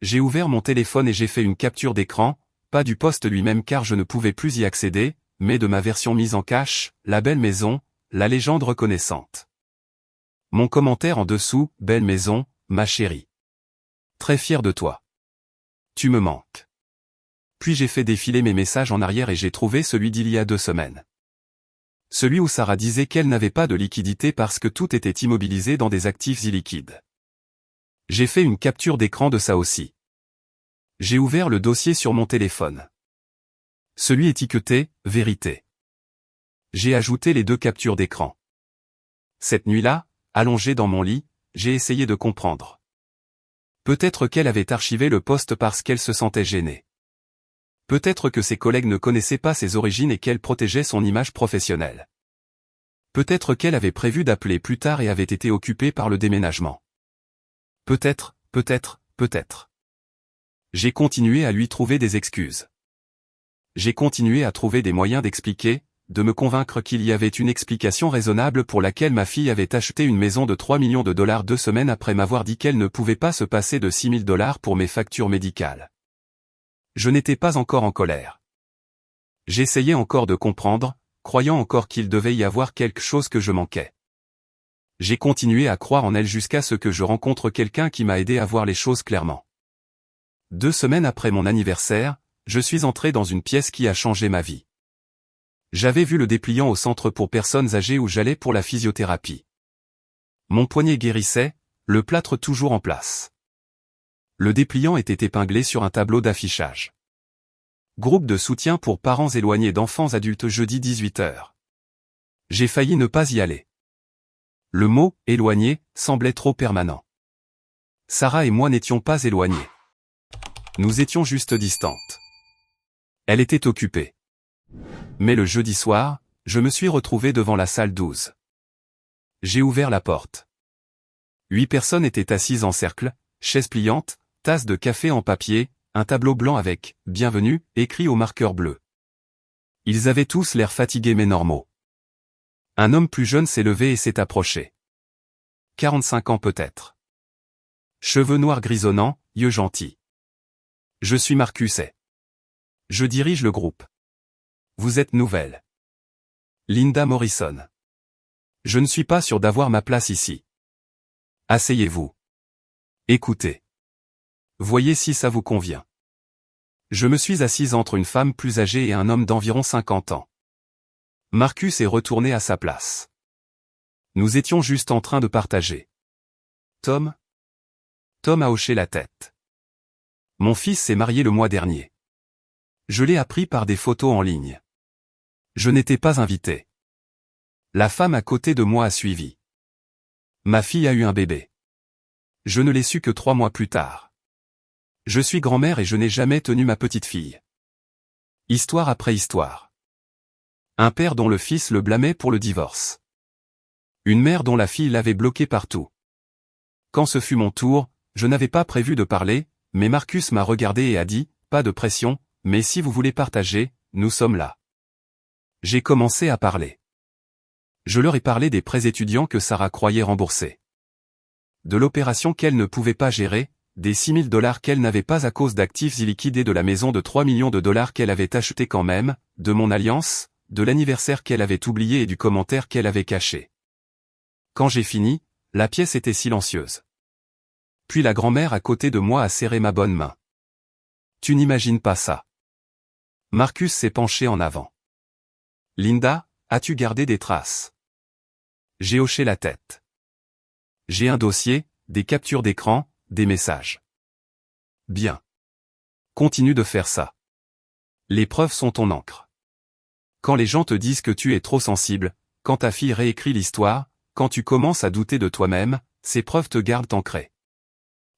J'ai ouvert mon téléphone et j'ai fait une capture d'écran, pas du post lui-même car je ne pouvais plus y accéder, mais de ma version mise en cache, la belle maison, la légende reconnaissante. Mon commentaire en dessous, belle maison, ma chérie. Très fier de toi. Tu me manques. Puis j'ai fait défiler mes messages en arrière et j'ai trouvé celui d'il y a 2 semaines. Celui où Sarah disait qu'elle n'avait pas de liquidité parce que tout était immobilisé dans des actifs illiquides. J'ai fait une capture d'écran de ça aussi. J'ai ouvert le dossier sur mon téléphone. Celui étiqueté « Vérité ». J'ai ajouté les 2 captures d'écran. Cette nuit-là, allongé dans mon lit, j'ai essayé de comprendre. Peut-être qu'elle avait archivé le post parce qu'elle se sentait gênée. Peut-être que ses collègues ne connaissaient pas ses origines et qu'elle protégeait son image professionnelle. Peut-être qu'elle avait prévu d'appeler plus tard et avait été occupée par le déménagement. Peut-être. J'ai continué à lui trouver des excuses. J'ai continué à trouver des moyens d'expliquer, de me convaincre qu'il y avait une explication raisonnable pour laquelle ma fille avait acheté une maison de 3 millions de $ 2 semaines après m'avoir dit qu'elle ne pouvait pas se passer de 6 000 $ pour mes factures médicales. Je n'étais pas encore en colère. J'essayais encore de comprendre, croyant encore qu'il devait y avoir quelque chose que je manquais. J'ai continué à croire en elle jusqu'à ce que je rencontre quelqu'un qui m'a aidé à voir les choses clairement. 2 semaines après mon anniversaire, je suis entré dans une pièce qui a changé ma vie. J'avais vu le dépliant au centre pour personnes âgées où j'allais pour la physiothérapie. Mon poignet guérissait, le plâtre toujours en place. Le dépliant était épinglé sur un tableau d'affichage. Groupe de soutien pour parents éloignés d'enfants adultes jeudi 18h. J'ai failli ne pas y aller. Le mot « éloigné » semblait trop permanent. Sarah et moi n'étions pas éloignés. Nous étions juste distantes. Elle était occupée. Mais le jeudi soir, je me suis retrouvé devant la salle 12. J'ai ouvert la porte. 8 personnes étaient assises en cercle, chaises pliantes, tasses de café en papier, un tableau blanc avec « Bienvenue » écrit au marqueur bleu. Ils avaient tous l'air fatigués mais normaux. Un homme plus jeune s'est levé et s'est approché. 45 ans peut-être. Cheveux noirs grisonnants, yeux gentils. Je suis Marcus et je dirige le groupe. Vous êtes nouvelle. Linda Morrison. Je ne suis pas sûr d'avoir ma place ici. Asseyez-vous. Écoutez. Voyez si ça vous convient. Je me suis assise entre une femme plus âgée et un homme d'environ 50 ans. Marcus est retourné à sa place. Nous étions juste en train de partager. Tom a hoché la tête. Mon fils s'est marié le mois dernier. Je l'ai appris par des photos en ligne. Je n'étais pas invité. La femme à côté de moi a suivi. Ma fille a eu un bébé. Je ne l'ai su que 3 mois plus tard. Je suis grand-mère et je n'ai jamais tenu ma petite fille. Histoire après histoire. Un père dont le fils le blâmait pour le divorce. Une mère dont la fille l'avait bloqué partout. Quand ce fut mon tour, je n'avais pas prévu de parler, mais Marcus m'a regardé et a dit, pas de pression, mais si vous voulez partager, nous sommes là. J'ai commencé à parler. Je leur ai parlé des prêts étudiants que Sarah croyait rembourser. De l'opération qu'elle ne pouvait pas gérer, des $6 000 qu'elle n'avait pas à cause d'actifs illiquides et de la maison de $3 millions qu'elle avait achetée quand même, de mon alliance, de l'anniversaire qu'elle avait oublié et du commentaire qu'elle avait caché. Quand j'ai fini, la pièce était silencieuse. Puis la grand-mère à côté de moi a serré ma bonne main. Tu n'imagines pas ça. Marcus s'est penché en avant. Linda, as-tu gardé des traces? J'ai hoché la tête. J'ai un dossier, des captures d'écran, des messages. Bien. Continue de faire ça. Les preuves sont ton encre. Quand les gens te disent que tu es trop sensible, quand ta fille réécrit l'histoire, quand tu commences à douter de toi-même, ces preuves te gardent ancré.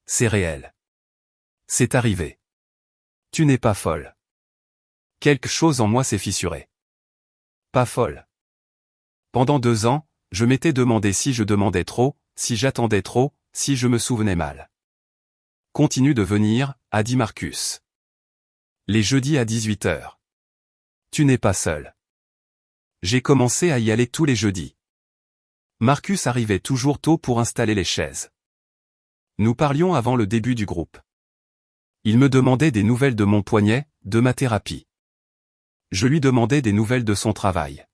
C'est réel. C'est arrivé. Tu n'es pas folle. Quelque chose en moi s'est fissuré. Pas folle. Pendant 2 ans, je m'étais demandé si je demandais trop, si j'attendais trop, si je me souvenais mal. Continue de venir, a dit Marcus. Les jeudis à 18h. Tu n'es pas seul. J'ai commencé à y aller tous les jeudis. Marcus arrivait toujours tôt pour installer les chaises. Nous parlions avant le début du groupe. Il me demandait des nouvelles de mon poignet, de ma thérapie. Je lui demandais des nouvelles de son travail.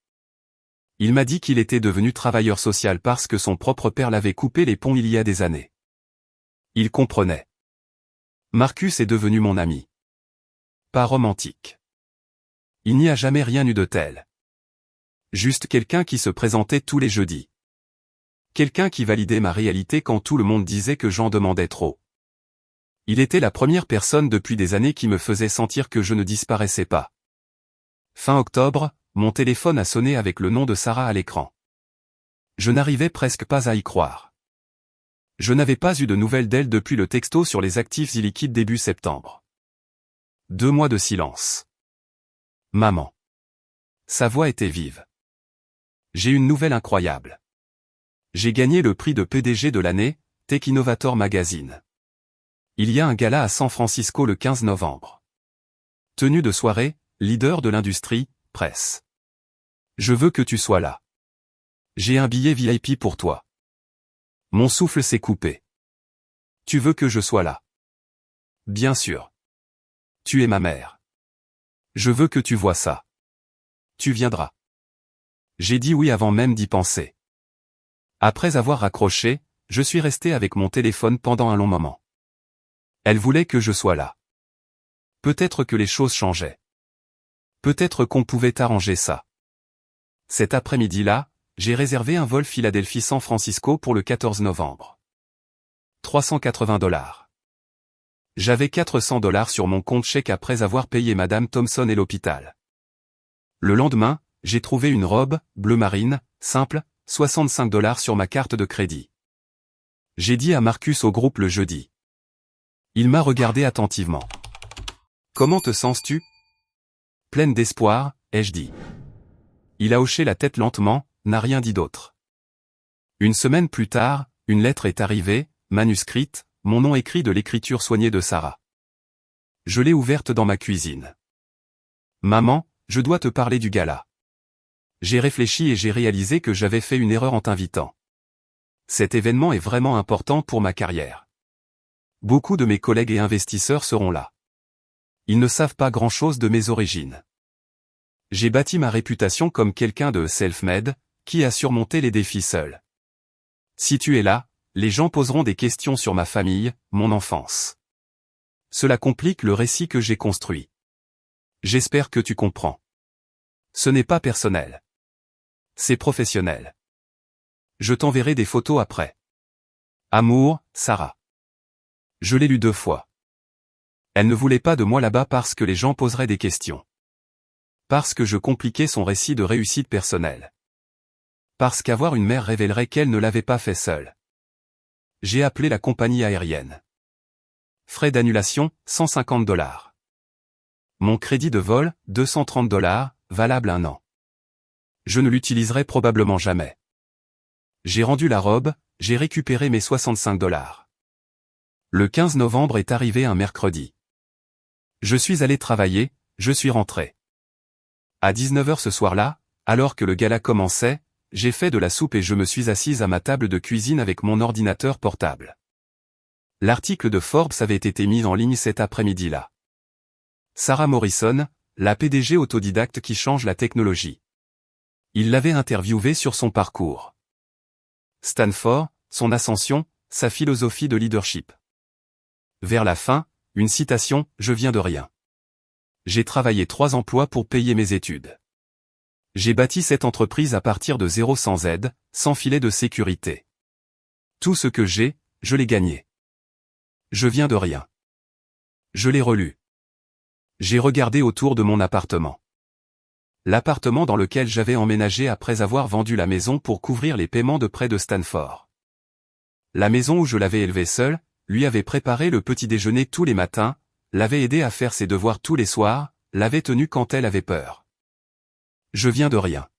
Il m'a dit qu'il était devenu travailleur social parce que son propre père l'avait coupé les ponts il y a des années. Il comprenait. Marcus est devenu mon ami. Pas romantique. Il n'y a jamais rien eu de tel. Juste quelqu'un qui se présentait tous les jeudis. Quelqu'un qui validait ma réalité quand tout le monde disait que j'en demandais trop. Il était la première personne depuis des années qui me faisait sentir que je ne disparaissais pas. Fin octobre, mon téléphone a sonné avec le nom de Sarah à l'écran. Je n'arrivais presque pas à y croire. Je n'avais pas eu de nouvelles d'elle depuis le texto sur les actifs illiquides début septembre. 2 mois de silence. Maman. Sa voix était vive. J'ai une nouvelle incroyable. J'ai gagné le prix de PDG de l'année, Tech Innovator Magazine. Il y a un gala à San Francisco le 15 novembre. Tenue de soirée, leader de l'industrie, presse. Je veux que tu sois là. J'ai un billet VIP pour toi. Mon souffle s'est coupé. Tu veux que je sois là? Bien sûr. Tu es ma mère. Je veux que tu vois ça. Tu viendras. J'ai dit oui avant même d'y penser. Après avoir raccroché, je suis resté avec mon téléphone pendant un long moment. Elle voulait que je sois là. Peut-être que les choses changeaient. Peut-être qu'on pouvait arranger ça. Cet après-midi-là, j'ai réservé un vol Philadelphie-San Francisco pour le 14 novembre. $380. J'avais 400 $ sur mon compte chèque après avoir payé Madame Thompson et l'hôpital. Le lendemain, j'ai trouvé une robe, bleu marine, simple, 65 $ sur ma carte de crédit. J'ai dit à Marcus au groupe le jeudi. Il m'a regardé attentivement. Comment te sens-tu? Pleine d'espoir, ai-je dit. Il a hoché la tête lentement, n'a rien dit d'autre. Une semaine plus tard, une lettre est arrivée, manuscrite, mon nom écrit de l'écriture soignée de Sarah. Je l'ai ouverte dans ma cuisine. Maman, je dois te parler du gala. J'ai réfléchi et j'ai réalisé que j'avais fait une erreur en t'invitant. Cet événement est vraiment important pour ma carrière. Beaucoup de mes collègues et investisseurs seront là. Ils ne savent pas grand-chose de mes origines. J'ai bâti ma réputation comme quelqu'un de self-made, qui a surmonté les défis seul. Si tu es là, les gens poseront des questions sur ma famille, mon enfance. Cela complique le récit que j'ai construit. J'espère que tu comprends. Ce n'est pas personnel. C'est professionnel. Je t'enverrai des photos après. Amour, Sarah. Je l'ai lu 2 fois. Elle ne voulait pas de moi là-bas parce que les gens poseraient des questions. Parce que je compliquais son récit de réussite personnelle. Parce qu'avoir une mère révélerait qu'elle ne l'avait pas fait seule. J'ai appelé la compagnie aérienne. Frais d'annulation, 150 $. Mon crédit de vol, 230 $, valable 1 an. Je ne l'utiliserai probablement jamais. J'ai rendu la robe, j'ai récupéré mes 65 $. Le 15 novembre est arrivé un mercredi. Je suis allé travailler, je suis rentré. À 19 h ce soir-là, alors que le gala commençait, j'ai fait de la soupe et je me suis assise à ma table de cuisine avec mon ordinateur portable. L'article de Forbes avait été mis en ligne cet après-midi-là. Sarah Morrison, la PDG autodidacte qui change la technologie. Il l'avait interviewée sur son parcours. Stanford, son ascension, sa philosophie de leadership. Vers la fin, une citation, « Je viens de rien. J'ai travaillé 3 emplois pour payer mes études. J'ai bâti cette entreprise à partir de zéro sans aide, sans filet de sécurité. Tout ce que j'ai, je l'ai gagné. Je viens de rien. » Je l'ai relu. J'ai regardé autour de mon appartement. L'appartement dans lequel j'avais emménagé après avoir vendu la maison pour couvrir les paiements de prêt de Stanford. La maison où je l'avais élevé seul, lui avait préparé le petit déjeuner tous les matins, l'avait aidé à faire ses devoirs tous les soirs, l'avait tenue quand elle avait peur. Je viens de rien.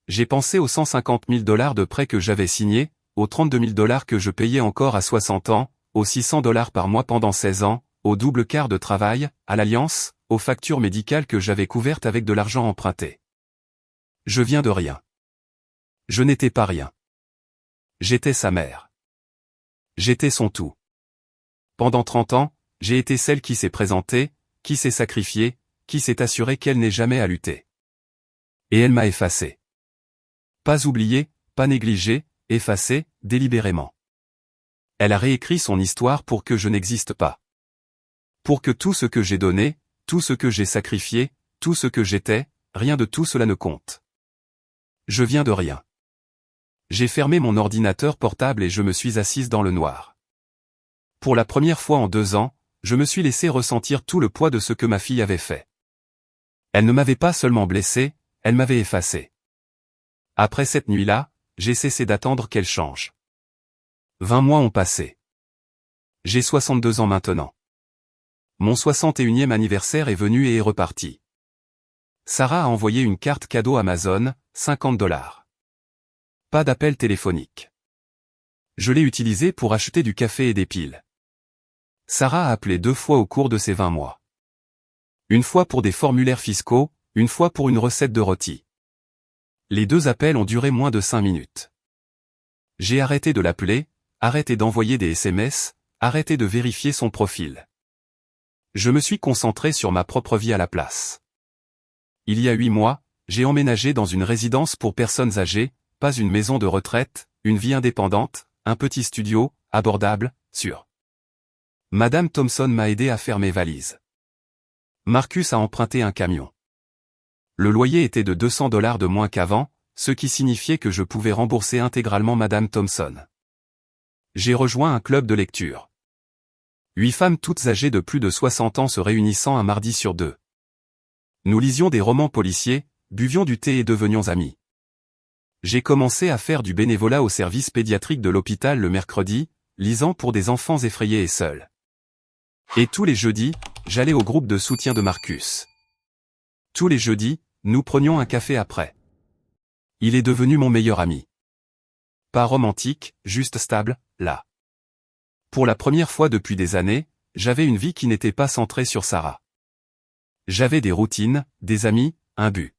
J'ai pensé aux 150 000 $ de prêt que j'avais signé, aux 32 000 $ que je payais encore à 60 ans, aux 600 $ par mois pendant 16 ans, au double quart de travail, à l'alliance, aux factures médicales que j'avais couvertes avec de l'argent emprunté. Je viens de rien. Je n'étais pas rien. J'étais sa mère. J'étais son tout. Pendant 30 ans, j'ai été celle qui s'est présentée, qui s'est sacrifiée, qui s'est assurée qu'elle n'ait jamais à lutter. Et elle m'a effacé. Pas oublié, pas négligé, effacé, délibérément. Elle a réécrit son histoire pour que je n'existe pas. Pour que tout ce que j'ai donné, tout ce que j'ai sacrifié, tout ce que j'étais, rien de tout cela ne compte. Je viens de rien. J'ai fermé mon ordinateur portable et je me suis assise dans le noir. Pour la première fois en 2 ans, je me suis laissé ressentir tout le poids de ce que ma fille avait fait. Elle ne m'avait pas seulement blessé, elle m'avait effacé. Après cette nuit-là, j'ai cessé d'attendre qu'elle change. 20 mois ont passé. J'ai 62 ans maintenant. Mon 61e anniversaire est venu et est reparti. Sarah a envoyé une carte cadeau Amazon, 50 $. Pas d'appel téléphonique. Je l'ai utilisé pour acheter du café et des piles. Sarah a appelé 2 fois au cours de ces 20 mois. Une fois pour des formulaires fiscaux, une fois pour une recette de rôti. Les 2 appels ont duré moins de 5 minutes. J'ai arrêté de l'appeler, arrêté d'envoyer des SMS, arrêté de vérifier son profil. Je me suis concentré sur ma propre vie à la place. Il y a 8 mois, j'ai emménagé dans une résidence pour personnes âgées, pas une maison de retraite, une vie indépendante, un petit studio, abordable, sûr. Madame Thompson m'a aidé à faire mes valises. Marcus a emprunté un camion. Le loyer était de 200 $ de moins qu'avant, ce qui signifiait que je pouvais rembourser intégralement Madame Thompson. J'ai rejoint un club de lecture. 8 femmes toutes âgées de plus de 60 ans se réunissant un mardi sur 2. Nous lisions des romans policiers, buvions du thé et devenions amis. J'ai commencé à faire du bénévolat au service pédiatrique de l'hôpital le mercredi, lisant pour des enfants effrayés et seuls. Et tous les jeudis, j'allais au groupe de soutien de Marcus. Tous les jeudis, nous prenions un café après. Il est devenu mon meilleur ami. Pas romantique, juste stable, là. Pour la première fois depuis des années, j'avais une vie qui n'était pas centrée sur Sarah. J'avais des routines, des amis, un but.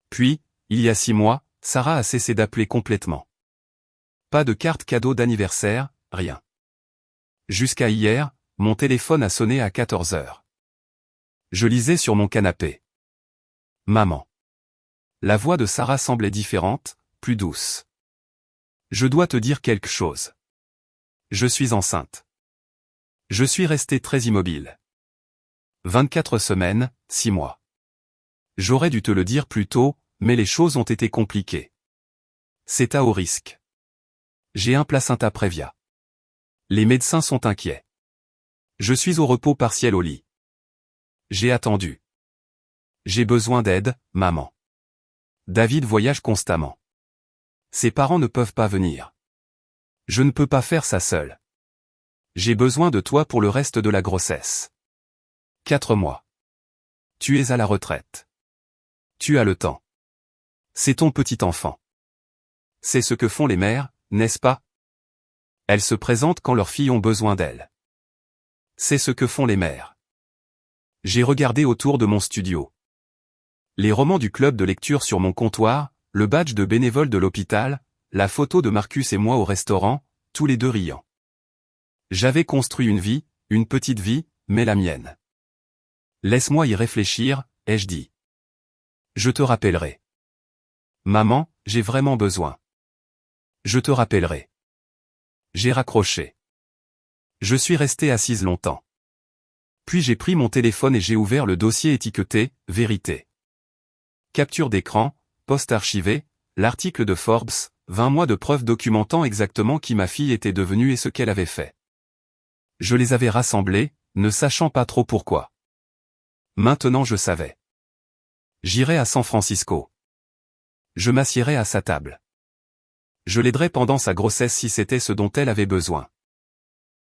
Puis, il y a 6 mois, Sarah a cessé d'appeler complètement. Pas de carte cadeau d'anniversaire, rien. Jusqu'à hier, mon téléphone a sonné à 14 heures. Je lisais sur mon canapé. Maman. La voix de Sarah semblait différente, plus douce. Je dois te dire quelque chose. Je suis enceinte. Je suis resté très immobile. 24 semaines, 6 mois. J'aurais dû te le dire plus tôt, mais les choses ont été compliquées. C'est à haut risque. J'ai un placenta prévia. Les médecins sont inquiets. Je suis au repos partiel au lit. J'ai attendu. J'ai besoin d'aide, maman. David voyage constamment. Ses parents ne peuvent pas venir. Je ne peux pas faire ça seul. J'ai besoin de toi pour le reste de la grossesse. 4 mois. Tu es à la retraite. Tu as le temps. C'est ton petit enfant. C'est ce que font les mères, n'est-ce pas? Elles se présentent quand leurs filles ont besoin d'elles. C'est ce que font les mères. J'ai regardé autour de mon studio. Les romans du club de lecture sur mon comptoir, le badge de bénévole de l'hôpital, la photo de Marcus et moi au restaurant, tous les deux riant. J'avais construit une vie, une petite vie, mais la mienne. Laisse-moi y réfléchir, ai-je dit. Je te rappellerai. Maman, j'ai vraiment besoin. Je te rappellerai. J'ai raccroché. Je suis resté assise longtemps. Puis j'ai pris mon téléphone et j'ai ouvert le dossier étiqueté « Vérité ». Capture d'écran, post archivé, l'article de Forbes, 20 mois de preuves documentant exactement qui ma fille était devenue et ce qu'elle avait fait. Je les avais rassemblés, ne sachant pas trop pourquoi. Maintenant je savais. J'irai à San Francisco. Je m'assierai à sa table. Je l'aiderai pendant sa grossesse si c'était ce dont elle avait besoin.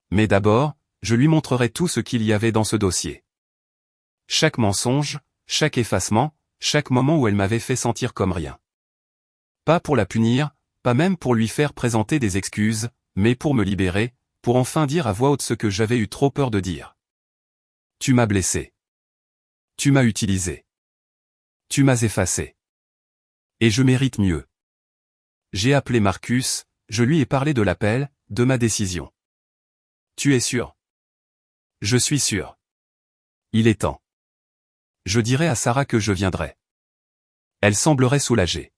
Mais d'abord, je lui montrerai tout ce qu'il y avait dans ce dossier. Chaque mensonge, chaque effacement, chaque moment où elle m'avait fait sentir comme rien. Pas pour la punir, pas même pour lui faire présenter des excuses, mais pour me libérer, pour enfin dire à voix haute ce que j'avais eu trop peur de dire. Tu m'as blessé. Tu m'as utilisé. Tu m'as effacé. Et je mérite mieux. J'ai appelé Marcus, je lui ai parlé de l'appel, de ma décision. Tu es sûr? Je suis sûr. Il est temps. Je dirai à Sarah que je viendrai. Elle semblerait soulagée.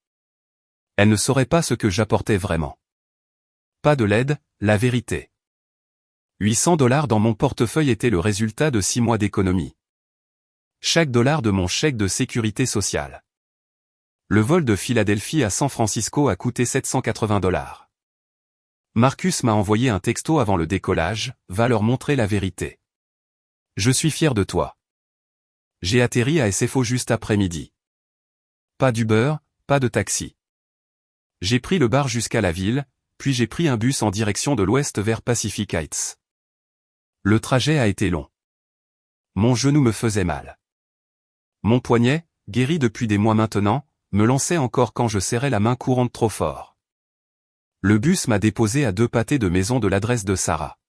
Elle ne saurait pas ce que j'apportais vraiment. Pas de l'aide, la vérité. 800 $ dans mon portefeuille était le résultat de 6 mois d'économie. Chaque dollar de mon chèque de sécurité sociale. Le vol de Philadelphie à San Francisco a coûté 780 $. Marcus m'a envoyé un texto avant le décollage, va leur montrer la vérité. Je suis fier de toi. J'ai atterri à SFO juste après-midi. Pas d'Uber, pas de taxi. J'ai pris le bar jusqu'à la ville, puis j'ai pris un bus en direction de l'ouest vers Pacific Heights. Le trajet a été long. Mon genou me faisait mal. Mon poignet, guéri depuis des mois maintenant, me lançait encore quand je serrais la main courante trop fort. Le bus m'a déposé à 2 pâtés de maison de l'adresse de Sarah.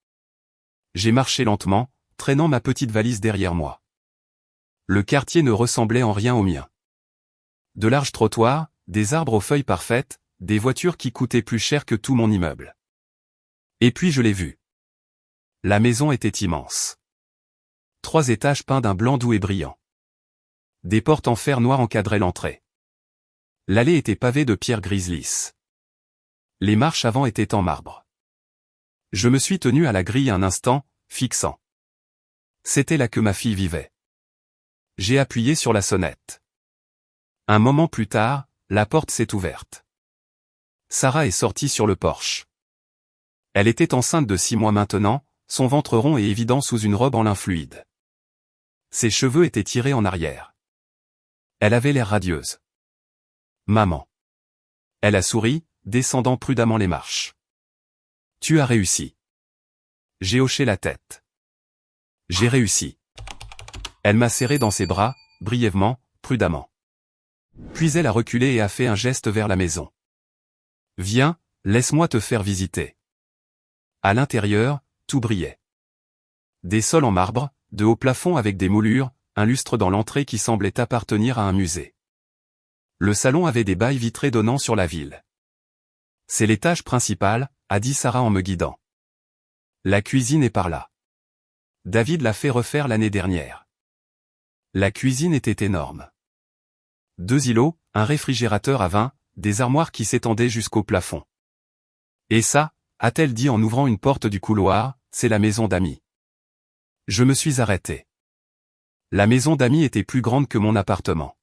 J'ai marché lentement, traînant ma petite valise derrière moi. Le quartier ne ressemblait en rien au mien. De larges trottoirs, des arbres aux feuilles parfaites, des voitures qui coûtaient plus cher que tout mon immeuble. Et puis je l'ai vue. La maison était immense. 3 étages peints d'un blanc doux et brillant. Des portes en fer noir encadraient l'entrée. L'allée était pavée de pierres grises lisses. Les marches avant étaient en marbre. Je me suis tenu à la grille un instant, fixant. C'était là que ma fille vivait. J'ai appuyé sur la sonnette. Un moment plus tard, la porte s'est ouverte. Sarah est sortie sur le porche. Elle était enceinte de 6 mois maintenant, son ventre rond et évident sous une robe en lin fluide. Ses cheveux étaient tirés en arrière. Elle avait l'air radieuse. Maman. Elle a souri, descendant prudemment les marches. Tu as réussi. J'ai hoché la tête. J'ai réussi. Elle m'a serré dans ses bras, brièvement, prudemment. Puis elle a reculé et a fait un geste vers la maison. Viens, laisse-moi te faire visiter. À l'intérieur, tout brillait. Des sols en marbre, de hauts plafonds avec des moulures, un lustre dans l'entrée qui semblait appartenir à un musée. Le salon avait des bails vitrés donnant sur la ville. C'est l'étage principal, a dit Sarah en me guidant. La cuisine est par là. David l'a fait refaire l'année dernière. La cuisine était énorme. 2 îlots, un réfrigérateur à vin, des armoires qui s'étendaient jusqu'au plafond. Et ça, a-t-elle dit en ouvrant une porte du couloir, c'est la maison d'Amy. Je me suis arrêté. La maison d'Amy était plus grande que mon appartement.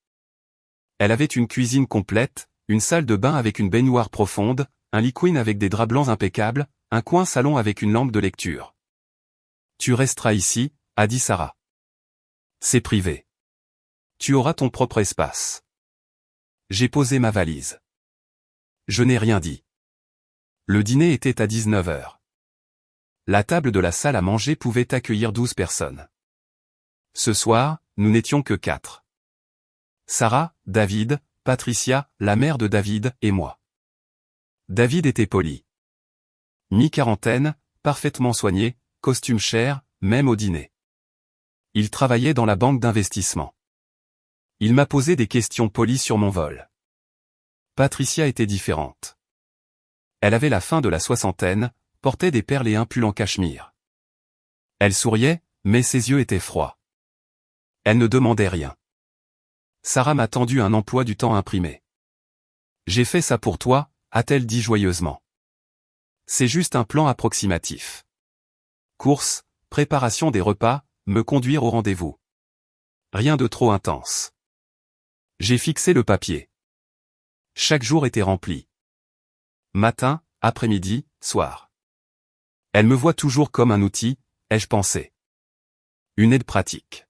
Elle avait une cuisine complète, une salle de bain avec une baignoire profonde, un lit queen avec des draps blancs impeccables, un coin salon avec une lampe de lecture. Tu resteras ici, a dit Sarah. C'est privé. Tu auras ton propre espace. J'ai posé ma valise. Je n'ai rien dit. Le dîner était à 19h. La table de la salle à manger pouvait accueillir 12 personnes. Ce soir, nous n'étions que 4. Sarah, David, Patricia, la mère de David, et moi. David était poli. Mi-quarantaine, parfaitement soigné, costume cher, même au dîner. Il travaillait dans la banque d'investissement. Il m'a posé des questions polies sur mon vol. Patricia était différente. Elle avait la fin de la soixantaine, portait des perles et un pull en cachemire. Elle souriait, mais ses yeux étaient froids. Elle ne demandait rien. Sarah m'a tendu un emploi du temps imprimé. J'ai fait ça pour toi, a-t-elle dit joyeusement. C'est juste un plan approximatif. Course, préparation des repas, me conduire au rendez-vous. Rien de trop intense. J'ai fixé le papier. Chaque jour était rempli. Matin, après-midi, soir. Elle me voit toujours comme un outil, ai-je pensé. Une aide pratique.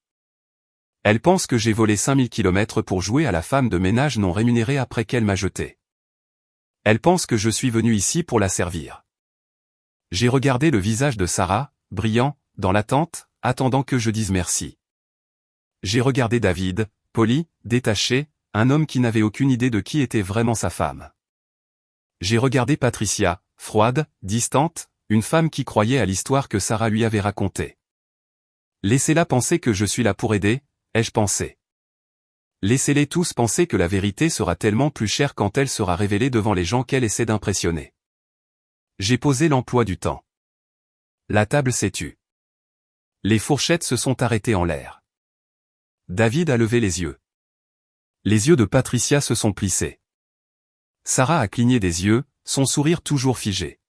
Elle pense que j'ai volé 5000 km pour jouer à la femme de ménage non rémunérée après qu'elle m'a jeté. Elle pense que je suis venu ici pour la servir. J'ai regardé le visage de Sarah, brillant, dans l'attente, attendant que je dise merci. J'ai regardé David, poli, détaché, un homme qui n'avait aucune idée de qui était vraiment sa femme. J'ai regardé Patricia, froide, distante, une femme qui croyait à l'histoire que Sarah lui avait racontée. Laissez-la penser que je suis là pour aider, ai-je pensé. Laissez-les tous penser que la vérité sera tellement plus chère quand elle sera révélée devant les gens qu'elle essaie d'impressionner. J'ai posé l'emploi du temps. La table s'est tue. Les fourchettes se sont arrêtées en l'air. David a levé les yeux. Les yeux de Patricia se sont plissés. Sarah a cligné des yeux, son sourire toujours figé.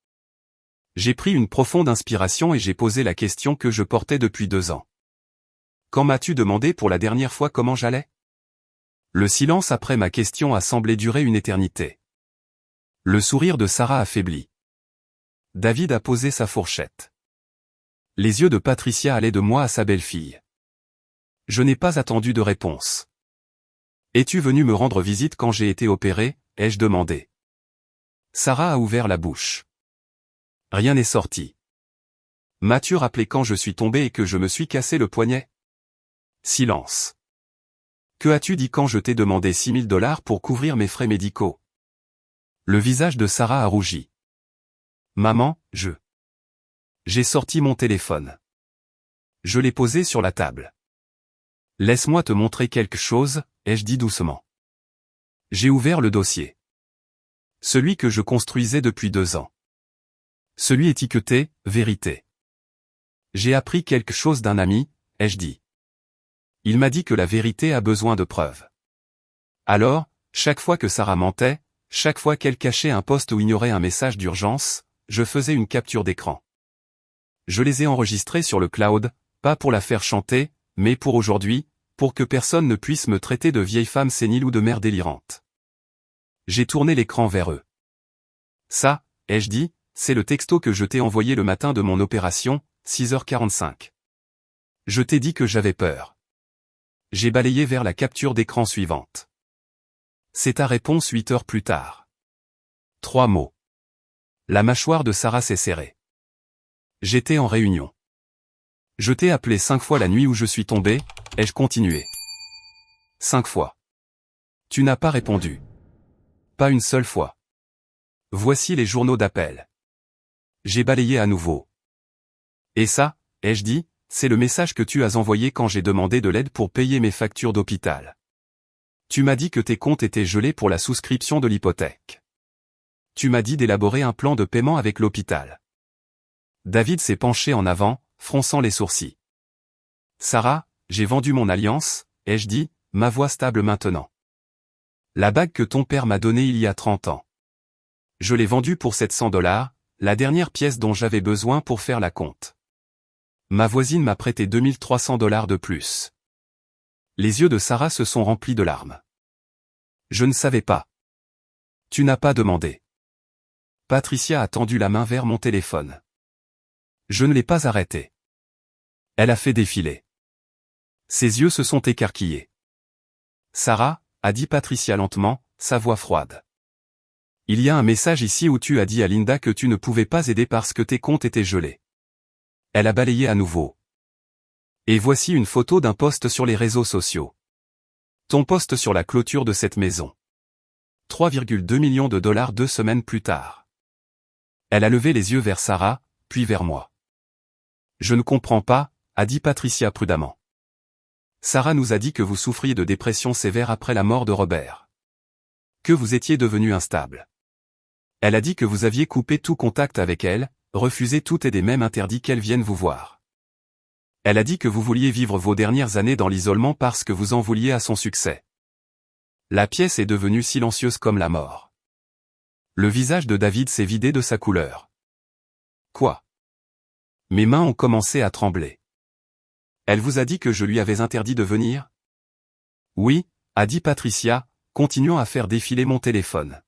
J'ai pris une profonde inspiration et j'ai posé la question que je portais depuis 2 ans. Quand m'as-tu demandé pour la dernière fois comment j'allais ? Le silence après ma question a semblé durer une éternité. Le sourire de Sarah a faibli. David a posé sa fourchette. Les yeux de Patricia allaient de moi à sa belle-fille. Je n'ai pas attendu de réponse. Es-tu venu me rendre visite quand j'ai été opéré, ai-je demandé. Sarah a ouvert la bouche. Rien n'est sorti. M'as-tu rappelé quand je suis tombé et que je me suis cassé le poignet ? Silence. Que as-tu dit quand je t'ai demandé 6000 $ pour couvrir mes frais médicaux ? Le visage de Sarah a rougi. Maman, J'ai sorti mon téléphone. Je l'ai posé sur la table. Laisse-moi te montrer quelque chose, ai-je dit doucement. J'ai ouvert le dossier. Celui que je construisais depuis 2 ans. Celui étiqueté, vérité. J'ai appris quelque chose d'un ami, ai-je dit. Il m'a dit que la vérité a besoin de preuves. Alors, chaque fois que Sarah mentait, chaque fois qu'elle cachait un poste ou ignorait un message d'urgence, je faisais une capture d'écran. Je les ai enregistrés sur le cloud, pas pour la faire chanter, mais pour aujourd'hui, pour que personne ne puisse me traiter de vieille femme sénile ou de mère délirante. J'ai tourné l'écran vers eux. Ça, ai-je dit, c'est le texto que je t'ai envoyé le matin de mon opération, 6h45. Je t'ai dit que j'avais peur. J'ai balayé vers la capture d'écran suivante. C'est ta réponse 8 heures plus tard. 3 mots. La mâchoire de Sarah s'est serrée. J'étais en réunion. Je t'ai appelé 5 fois la nuit où je suis tombé, ai-je continué. 5 fois. Tu n'as pas répondu. Pas une seule fois. Voici les journaux d'appel. J'ai balayé à nouveau. Et ça, ai-je dit, c'est le message que tu as envoyé quand j'ai demandé de l'aide pour payer mes factures d'hôpital. Tu m'as dit que tes comptes étaient gelés pour la souscription de l'hypothèque. Tu m'as dit d'élaborer un plan de paiement avec l'hôpital. David s'est penché en avant, fronçant les sourcils. Sarah, j'ai vendu mon alliance, ai-je dit, ma voix stable maintenant. La bague que ton père m'a donnée il y a 30 ans. Je l'ai vendue pour $700, la dernière pièce dont j'avais besoin pour faire la compte. Ma voisine m'a prêté $2300 de plus. Les yeux de Sarah se sont remplis de larmes. Je ne savais pas. Tu n'as pas demandé. Patricia a tendu la main vers mon téléphone. Je ne l'ai pas arrêté. Elle a fait défiler. Ses yeux se sont écarquillés. Sarah, a dit Patricia lentement, sa voix froide. Il y a un message ici où tu as dit à Linda que tu ne pouvais pas aider parce que tes comptes étaient gelés. Elle a balayé à nouveau. Et voici une photo d'un post sur les réseaux sociaux. Ton post sur la clôture de cette maison. 3,2 millions de dollars 2 semaines plus tard. Elle a levé les yeux vers Sarah, puis vers moi. Je ne comprends pas, a dit Patricia prudemment. Sarah nous a dit que vous souffriez de dépression sévère après la mort de Robert. Que vous étiez devenu instable. Elle a dit que vous aviez coupé tout contact avec elle, refusé toute aide et même interdit qu'elle vienne vous voir. Elle a dit que vous vouliez vivre vos dernières années dans l'isolement parce que vous en vouliez à son succès. La pièce est devenue silencieuse comme la mort. Le visage de David s'est vidé de sa couleur. Quoi? Mes mains ont commencé à trembler. Elle vous a dit que je lui avais interdit de venir? Oui, a dit Patricia, continuant à faire défiler mon téléphone.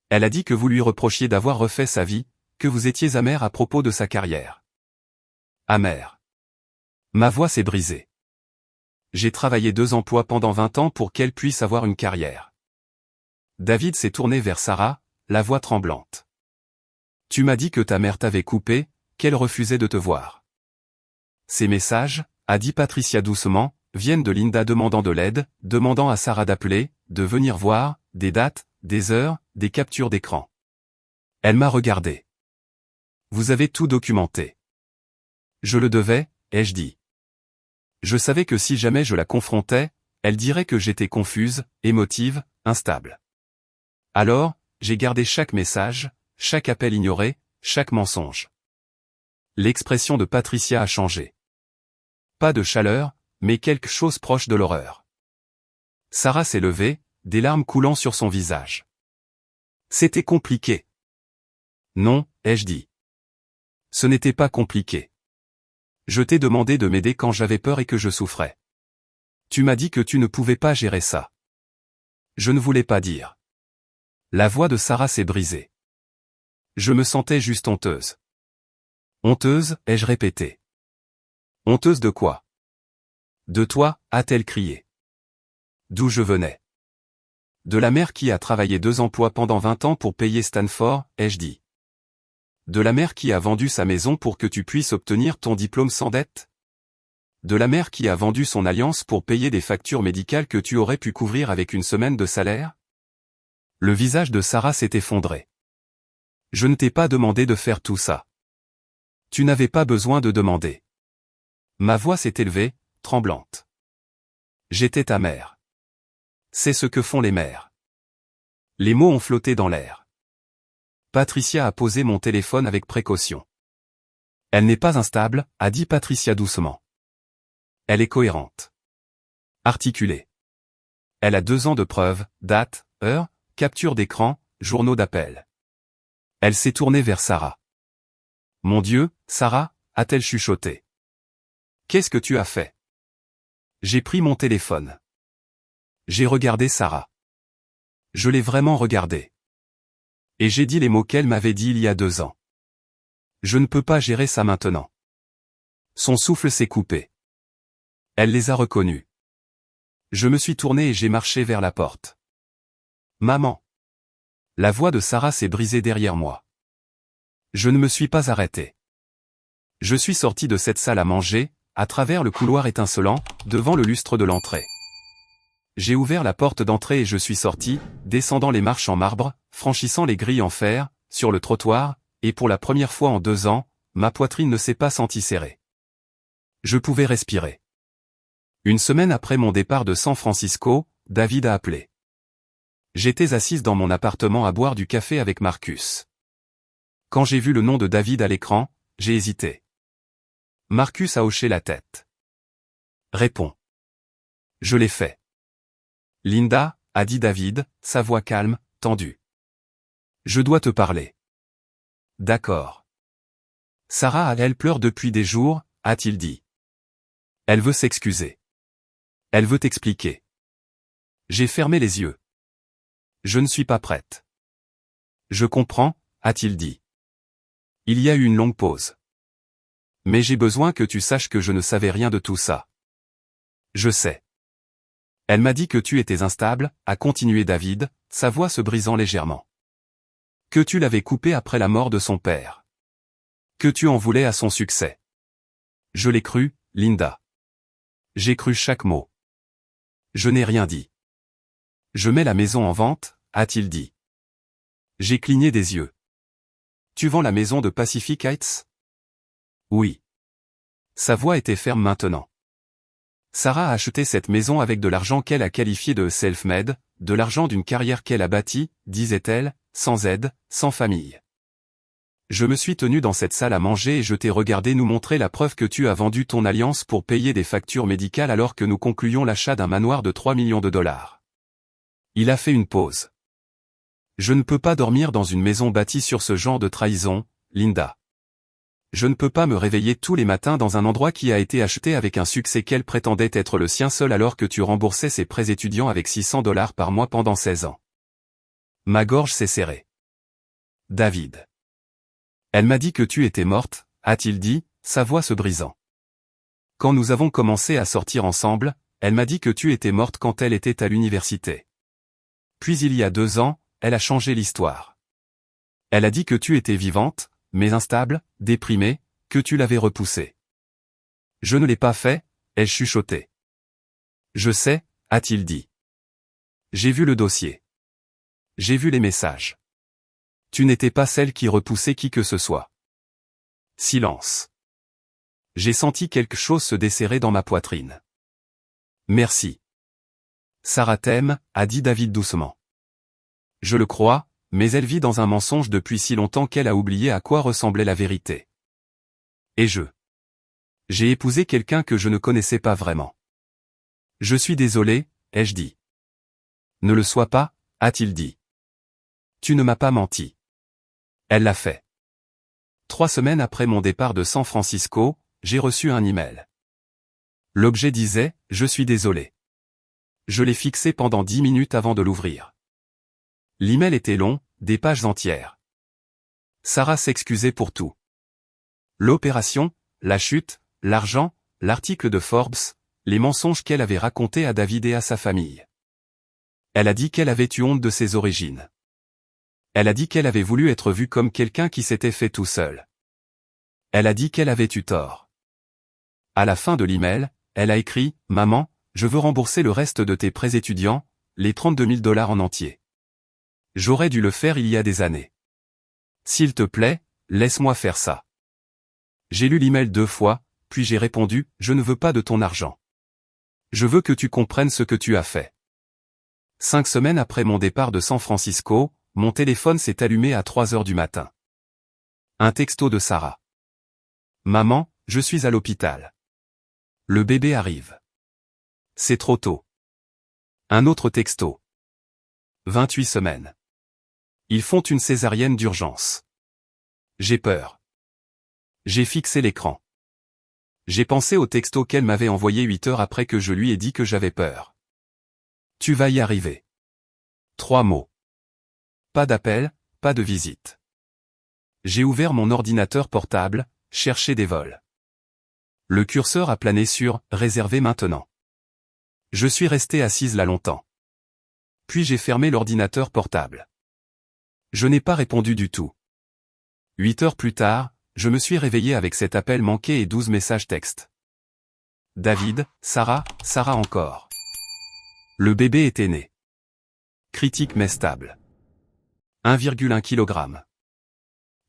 Elle a dit que vous lui reprochiez d'avoir refait sa vie, que vous étiez amer à propos de sa carrière. Amer. Ma voix s'est brisée. J'ai travaillé 2 emplois pendant 20 ans pour qu'elle puisse avoir une carrière. David s'est tourné vers Sarah, la voix tremblante. Tu m'as dit que ta mère t'avait coupé, qu'elle refusait de te voir. Ces messages, a dit Patricia doucement, viennent de Linda demandant de l'aide, demandant à Sarah d'appeler, de venir voir, des dates, des heures, des captures d'écran. Elle m'a regardé. Vous avez tout documenté. Je le devais, ai-je dit. Je savais que si jamais je la confrontais, elle dirait que j'étais confuse, émotive, instable. Alors, j'ai gardé chaque message, chaque appel ignoré, chaque mensonge. L'expression de Patricia a changé. Pas de chaleur, mais quelque chose proche de l'horreur. Sarah s'est levée, des larmes coulant sur son visage. C'était compliqué. Non, ai-je dit. Ce n'était pas compliqué. Je t'ai demandé de m'aider quand j'avais peur et que je souffrais. Tu m'as dit que tu ne pouvais pas gérer ça. Je ne voulais pas dire. La voix de Sarah s'est brisée. Je me sentais juste honteuse. Honteuse, ai-je répété. Honteuse de quoi? De toi, a-t-elle crié. D'où je venais. De la mère qui a travaillé 2 emplois pendant 20 ans pour payer Stanford, ai-je dit. De la mère qui a vendu sa maison pour que tu puisses obtenir ton diplôme sans dette? De la mère qui a vendu son alliance pour payer des factures médicales que tu aurais pu couvrir avec une semaine de salaire? Le visage de Sarah s'est effondré. Je ne t'ai pas demandé de faire tout ça. Tu n'avais pas besoin de demander. Ma voix s'est élevée, tremblante. J'étais ta mère. C'est ce que font les mères. Les mots ont flotté dans l'air. Patricia a posé mon téléphone avec précaution. Elle n'est pas instable, a dit Patricia doucement. Elle est cohérente. Articulée. Elle a 2 ans de preuves, date, heure, capture d'écran, journaux d'appel. Elle s'est tournée vers Sarah. Mon Dieu, Sarah, a-t-elle chuchoté. Qu'est-ce que tu as fait? J'ai pris mon téléphone. J'ai regardé Sarah. Je l'ai vraiment regardée. Et j'ai dit les mots qu'elle m'avait dit il y a 2 ans. Je ne peux pas gérer ça maintenant. Son souffle s'est coupé. Elle les a reconnus. Je me suis tourné et j'ai marché vers la porte. Maman. La voix de Sarah s'est brisée derrière moi. Je ne me suis pas arrêté. Je suis sorti de cette salle à manger, à travers le couloir étincelant, devant le lustre de l'entrée. J'ai ouvert la porte d'entrée et je suis sorti, descendant les marches en marbre, franchissant les grilles en fer, sur le trottoir, et pour la première fois en 2 ans, ma poitrine ne s'est pas sentie serrée. Je pouvais respirer. Une semaine après mon départ de San Francisco, David a appelé. J'étais assise dans mon appartement à boire du café avec Marcus. Quand j'ai vu le nom de David à l'écran, j'ai hésité. Marcus a hoché la tête. Réponds. Je l'ai fait. Linda, a dit David, sa voix calme, tendue. Je dois te parler. D'accord. Sarah, elle pleure depuis des jours, a-t-il dit. Elle veut s'excuser. Elle veut t'expliquer. J'ai fermé les yeux. Je ne suis pas prête. Je comprends, a-t-il dit. Il y a eu une longue pause. Mais j'ai besoin que tu saches que je ne savais rien de tout ça. Je sais. Elle m'a dit que tu étais instable, a continué David, sa voix se brisant légèrement. Que tu l'avais coupé après la mort de son père. Que tu en voulais à son succès. Je l'ai cru, Linda. J'ai cru chaque mot. Je n'ai rien dit. Je mets la maison en vente, a-t-il dit. J'ai cligné des yeux. Tu vends la maison de Pacific Heights? Oui. Sa voix était ferme maintenant. Sarah a acheté cette maison avec de l'argent qu'elle a qualifié de self-made, de l'argent d'une carrière qu'elle a bâtie, disait-elle, sans aide, sans famille. Je me suis tenu dans cette salle à manger et je t'ai regardé nous montrer la preuve que tu as vendu ton alliance pour payer des factures médicales alors que nous concluions l'achat d'un manoir de 3 millions de dollars. Il a fait une pause. Je ne peux pas dormir dans une maison bâtie sur ce genre de trahison, Linda. Je ne peux pas me réveiller tous les matins dans un endroit qui a été acheté avec un succès qu'elle prétendait être le sien seul alors que tu remboursais ses prêts étudiants avec 600 dollars par mois pendant 16 ans. Ma gorge s'est serrée. David. Elle m'a dit que tu étais morte, a-t-il dit, sa voix se brisant. Quand nous avons commencé à sortir ensemble, elle m'a dit que tu étais morte quand elle était à l'université. Puis il y a 2 ans, elle a changé l'histoire. Elle a dit que tu étais vivante, mais instable, déprimée, que tu l'avais repoussée. Je ne l'ai pas fait, ai-je chuchoté. Je sais, a-t-il dit. J'ai vu le dossier. J'ai vu les messages. Tu n'étais pas celle qui repoussait qui que ce soit. Silence. J'ai senti quelque chose se desserrer dans ma poitrine. Merci. Sarah t'aime, a dit David doucement. Je le crois, mais elle vit dans un mensonge depuis si longtemps qu'elle a oublié à quoi ressemblait la vérité. Et j'ai épousé quelqu'un que je ne connaissais pas vraiment. Je suis désolé, ai-je dit. Ne le sois pas, a-t-il dit. Tu ne m'as pas menti. Elle l'a fait. 3 semaines après mon départ de San Francisco, j'ai reçu un email. L'objet disait « Je suis désolé ». Je l'ai fixé pendant 10 minutes avant de l'ouvrir. L'email était long, des pages entières. Sarah s'excusait pour tout. L'opération, la chute, l'argent, l'article de Forbes, les mensonges qu'elle avait racontés à David et à sa famille. Elle a dit qu'elle avait eu honte de ses origines. Elle a dit qu'elle avait voulu être vue comme quelqu'un qui s'était fait tout seul. Elle a dit qu'elle avait eu tort. À la fin de l'email, elle a écrit « Maman, je veux rembourser le reste de tes prêts étudiants, les 32 000 dollars en entier. J'aurais dû le faire il y a des années. S'il te plaît, laisse-moi faire ça. » J'ai lu l'email 2 fois, puis j'ai répondu « Je ne veux pas de ton argent. Je veux que tu comprennes ce que tu as fait. » 5 semaines après mon départ de San Francisco, mon téléphone s'est allumé à 3 heures du matin. Un texto de Sarah. Maman, je suis à l'hôpital. Le bébé arrive. C'est trop tôt. Un autre texto. 28 semaines. Ils font une césarienne d'urgence. J'ai peur. J'ai fixé l'écran. J'ai pensé au texto qu'elle m'avait envoyé 8 heures après que je lui ai dit que j'avais peur. Tu vas y arriver. 3 mots. Pas d'appel, pas de visite. J'ai ouvert mon ordinateur portable, cherché des vols. Le curseur a plané sur « Réservé maintenant ». Je suis resté assise là longtemps. Puis j'ai fermé l'ordinateur portable. Je n'ai pas répondu du tout. 8 heures plus tard, je me suis réveillé avec cet appel manqué et 12 messages textes. David, Sarah encore. Le bébé était né. Critique mais stable. 1,1 kg.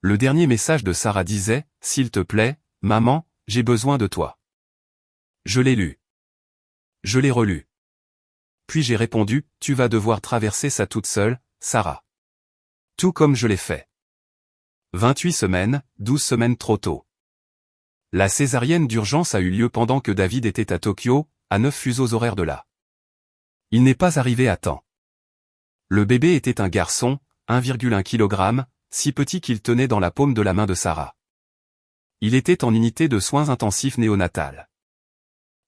Le dernier message de Sarah disait « S'il te plaît, maman, j'ai besoin de toi ». Je l'ai lu. Je l'ai relu. Puis j'ai répondu « Tu vas devoir traverser ça toute seule, Sarah ». Tout comme je l'ai fait. 28 semaines, 12 semaines trop tôt. La césarienne d'urgence a eu lieu pendant que David était à Tokyo, à 9 fuseaux horaires de là. Il n'est pas arrivé à temps. Le bébé était un garçon, 1,1 kg, si petit qu'il tenait dans la paume de la main de Sarah. Il était en unité de soins intensifs néonatales.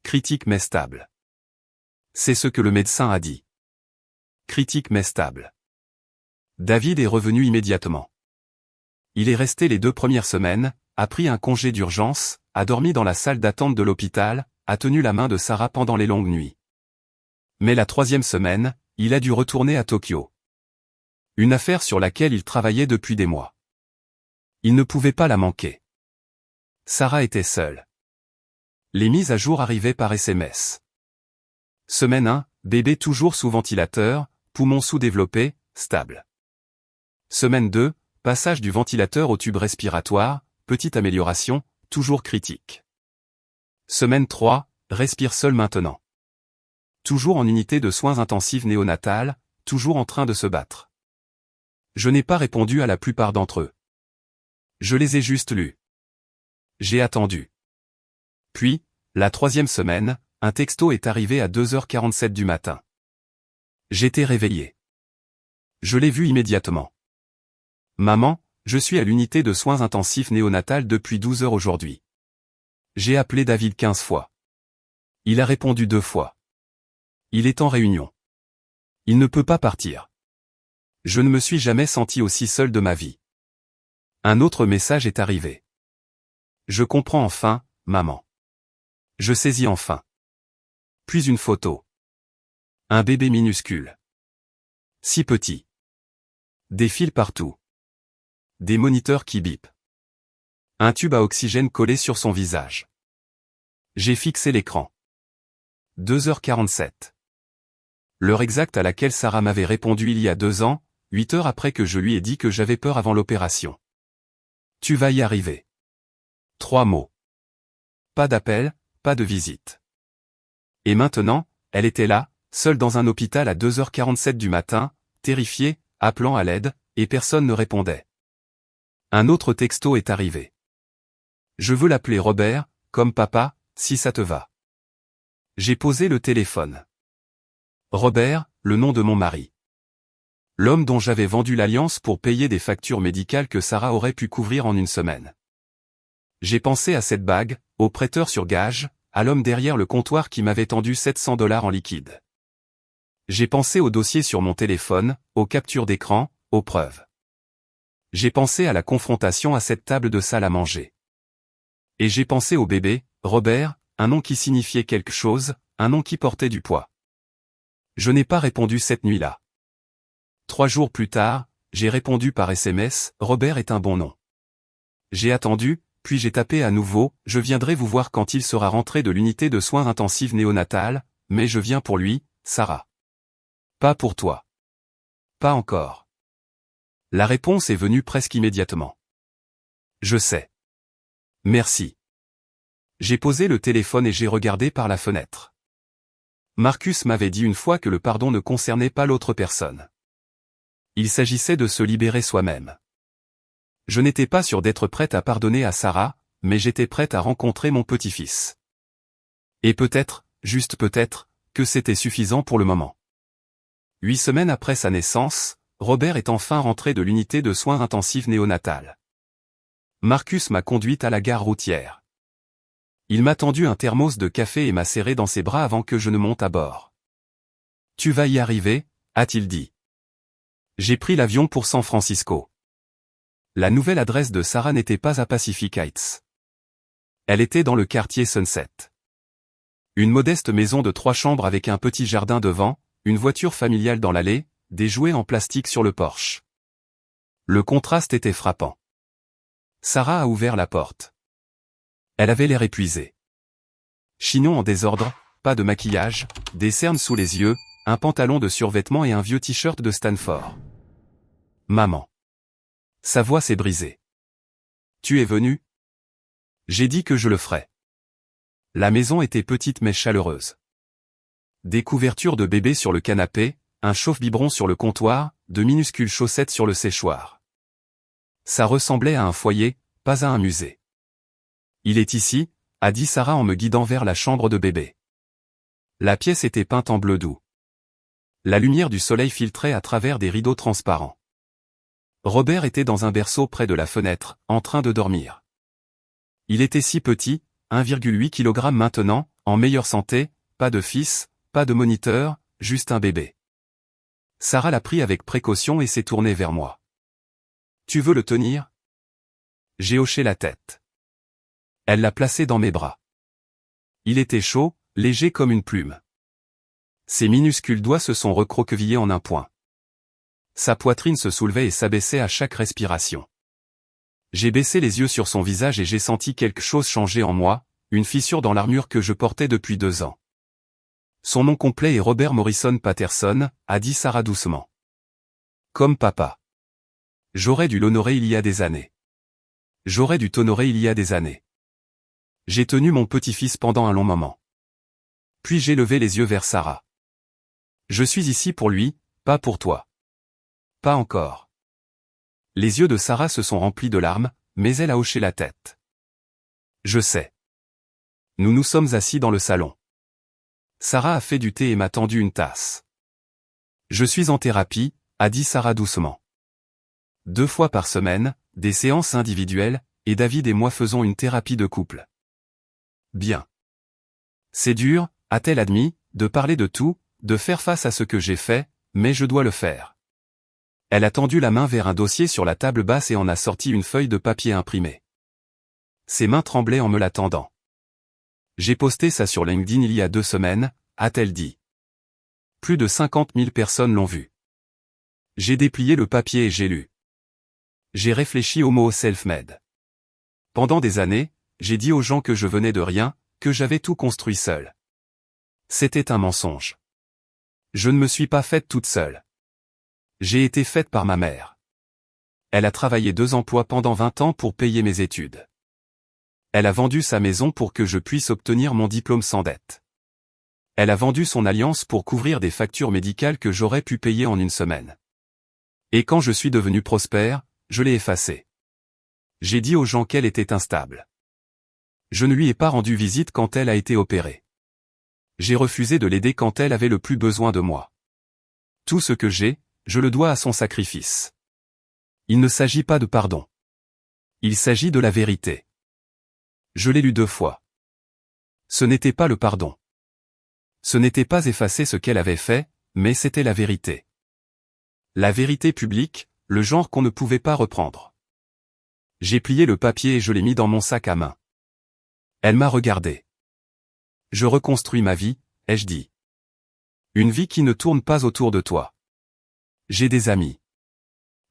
Critique mais stable. C'est ce que le médecin a dit. Critique mais stable. David est revenu immédiatement. Il est resté les 2 premières semaines, a pris un congé d'urgence, a dormi dans la salle d'attente de l'hôpital, a tenu la main de Sarah pendant les longues nuits. Mais la 3e semaine, il a dû retourner à Tokyo. Une affaire sur laquelle il travaillait depuis des mois. Il ne pouvait pas la manquer. Sarah était seule. Les mises à jour arrivaient par SMS. Semaine 1, bébé toujours sous ventilateur, poumons sous-développés, stable. Semaine 2, passage du ventilateur au tube respiratoire, petite amélioration, toujours critique. Semaine 3, respire seul maintenant. Toujours en unité de soins intensifs néonatales, toujours en train de se battre. Je n'ai pas répondu à la plupart d'entre eux. Je les ai juste lus. J'ai attendu. Puis, la 3e semaine, un texto est arrivé à 2h47 du matin. J'étais réveillé. Je l'ai vu immédiatement. Maman, je suis à l'unité de soins intensifs néonatales depuis 12 heures aujourd'hui. J'ai appelé David 15 fois. Il a répondu 2 fois. Il est en réunion. Il ne peut pas partir. Je ne me suis jamais senti aussi seul de ma vie. Un autre message est arrivé. Je comprends enfin, maman. Je saisis enfin. Puis une photo. Un bébé minuscule. Si petit. Des fils partout. Des moniteurs qui bipent. Un tube à oxygène collé sur son visage. J'ai fixé l'écran. 2h47. L'heure exacte à laquelle Sarah m'avait répondu il y a 2 ans, 8 heures après que je lui ai dit que j'avais peur avant l'opération. Tu vas y arriver. 3 mots. Pas d'appel, pas de visite. Et maintenant, elle était là, seule dans un hôpital à 2h47 du matin, terrifiée, appelant à l'aide, et personne ne répondait. Un autre texto est arrivé. Je veux l'appeler Robert, comme papa, si ça te va. J'ai posé le téléphone. Robert, le nom de mon mari. L'homme dont j'avais vendu l'alliance pour payer des factures médicales que Sarah aurait pu couvrir en une semaine. J'ai pensé à cette bague, au prêteur sur gage, à l'homme derrière le comptoir qui m'avait tendu $700 en liquide. J'ai pensé au dossier sur mon téléphone, aux captures d'écran, aux preuves. J'ai pensé à la confrontation à cette table de salle à manger. Et j'ai pensé au bébé, Robert, un nom qui signifiait quelque chose, un nom qui portait du poids. Je n'ai pas répondu cette nuit-là. 3 jours plus tard, j'ai répondu par SMS, Robert est un bon nom. J'ai attendu, puis j'ai tapé à nouveau, je viendrai vous voir quand il sera rentré de l'unité de soins intensifs néonatales, mais je viens pour lui, Sarah. Pas pour toi. Pas encore. La réponse est venue presque immédiatement. Je sais. Merci. J'ai posé le téléphone et j'ai regardé par la fenêtre. Marcus m'avait dit une fois que le pardon ne concernait pas l'autre personne. Il s'agissait de se libérer soi-même. Je n'étais pas sûr d'être prête à pardonner à Sarah, mais j'étais prête à rencontrer mon petit-fils. Et peut-être, juste peut-être, que c'était suffisant pour le moment. 8 semaines après sa naissance, Robert est enfin rentré de l'unité de soins intensifs néonatales. Marcus m'a conduite à la gare routière. Il m'a tendu un thermos de café et m'a serré dans ses bras avant que je ne monte à bord. « Tu vas y arriver » a-t-il dit. J'ai pris l'avion pour San Francisco. La nouvelle adresse de Sarah n'était pas à Pacific Heights. Elle était dans le quartier Sunset. Une modeste maison de 3 chambres avec un petit jardin devant, une voiture familiale dans l'allée, des jouets en plastique sur le porche. Le contraste était frappant. Sarah a ouvert la porte. Elle avait l'air épuisée. Chignon en désordre, pas de maquillage, des cernes sous les yeux, un pantalon de survêtement et un vieux t-shirt de Stanford. Maman. Sa voix s'est brisée. Tu es venue? J'ai dit que je le ferais. La maison était petite mais chaleureuse. Des couvertures de bébé sur le canapé, un chauffe-biberon sur le comptoir, de minuscules chaussettes sur le séchoir. Ça ressemblait à un foyer, pas à un musée. Il est ici, a dit Sarah en me guidant vers la chambre de bébé. La pièce était peinte en bleu doux. La lumière du soleil filtrait à travers des rideaux transparents. Robert était dans un berceau près de la fenêtre, en train de dormir. Il était si petit, 1,8 kg maintenant, en meilleure santé, pas de fils, pas de moniteur, juste un bébé. Sarah l'a pris avec précaution et s'est tournée vers moi. Tu veux le tenir? J'ai hoché la tête. Elle l'a placé dans mes bras. Il était chaud, léger comme une plume. Ses minuscules doigts se sont recroquevillés en un point. Sa poitrine se soulevait et s'abaissait à chaque respiration. J'ai baissé les yeux sur son visage et j'ai senti quelque chose changer en moi, une fissure dans l'armure que je portais depuis 2 ans. Son nom complet est Robert Morrison Patterson, a dit Sarah doucement. Comme papa. J'aurais dû l'honorer il y a des années. J'aurais dû t'honorer il y a des années. J'ai tenu mon petit-fils pendant un long moment. Puis j'ai levé les yeux vers Sarah. Je suis ici pour lui, pas pour toi. Pas encore. Les yeux de Sarah se sont remplis de larmes, mais elle a hoché la tête. Je sais. Nous nous sommes assis dans le salon. Sarah a fait du thé et m'a tendu une tasse. Je suis en thérapie, a dit Sarah doucement. 2 fois par semaine, des séances individuelles, et David et moi faisons une thérapie de couple. Bien. C'est dur, a-t-elle admis, de parler de tout, de faire face à ce que j'ai fait, mais je dois le faire. Elle a tendu la main vers un dossier sur la table basse et en a sorti une feuille de papier imprimée. Ses mains tremblaient en me la tendant. J'ai posté ça sur LinkedIn il y a 2 semaines, a-t-elle dit. Plus de 50 000 personnes l'ont vu. J'ai déplié le papier et j'ai lu. J'ai réfléchi au mot self-made. Pendant des années, j'ai dit aux gens que je venais de rien, que j'avais tout construit seul. C'était un mensonge. Je ne me suis pas faite toute seule. J'ai été faite par ma mère. Elle a travaillé 2 emplois pendant 20 ans pour payer mes études. Elle a vendu sa maison pour que je puisse obtenir mon diplôme sans dette. Elle a vendu son alliance pour couvrir des factures médicales que j'aurais pu payer en 1 semaine. Et quand je suis devenu prospère, je l'ai effacée. J'ai dit aux gens qu'elle était instable. Je ne lui ai pas rendu visite quand elle a été opérée. J'ai refusé de l'aider quand elle avait le plus besoin de moi. Tout ce que j'ai, je le dois à son sacrifice. Il ne s'agit pas de pardon. Il s'agit de la vérité. Je l'ai lu 2 fois. Ce n'était pas le pardon. Ce n'était pas effacer ce qu'elle avait fait, mais c'était la vérité. La vérité publique, le genre qu'on ne pouvait pas reprendre. J'ai plié le papier et je l'ai mis dans mon sac à main. Elle m'a regardé. Je reconstruis ma vie, ai-je dit. Une vie qui ne tourne pas autour de toi. J'ai des amis.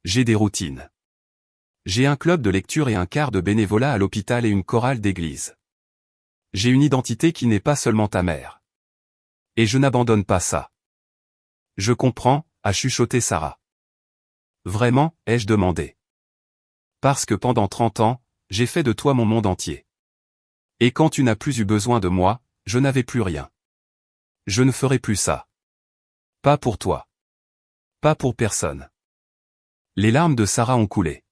J'ai des routines. J'ai un club de lecture et un quart de bénévolat à l'hôpital et une chorale d'église. J'ai une identité qui n'est pas seulement ta mère. Et je n'abandonne pas ça. Je comprends, a chuchoté Sarah. Vraiment, ai-je demandé. Parce que pendant 30 ans, j'ai fait de toi mon monde entier. Et quand tu n'as plus eu besoin de moi, je n'avais plus rien. Je ne ferai plus ça. Pas pour toi. Pas pour personne. Les larmes de Sarah ont coulé.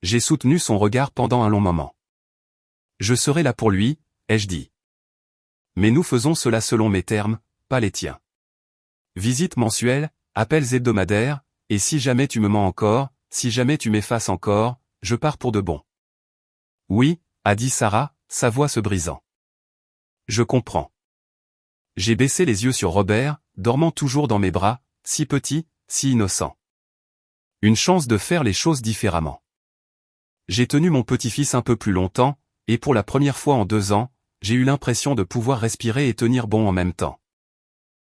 J'ai soutenu son regard pendant un long moment. Je serai là pour lui, ai-je dit. Mais nous faisons cela selon mes termes, pas les tiens. Visites mensuelles, appels hebdomadaires, et si jamais tu me mens encore, si jamais tu m'effaces encore, je pars pour de bon. Oui, a dit Sarah, sa voix se brisant. Je comprends. J'ai baissé les yeux sur Robert, dormant toujours dans mes bras, si petit, si innocent. Une chance de faire les choses différemment. J'ai tenu mon petit-fils un peu plus longtemps, Et pour la première fois en 2 ans, j'ai eu l'impression de pouvoir respirer et tenir bon en même temps.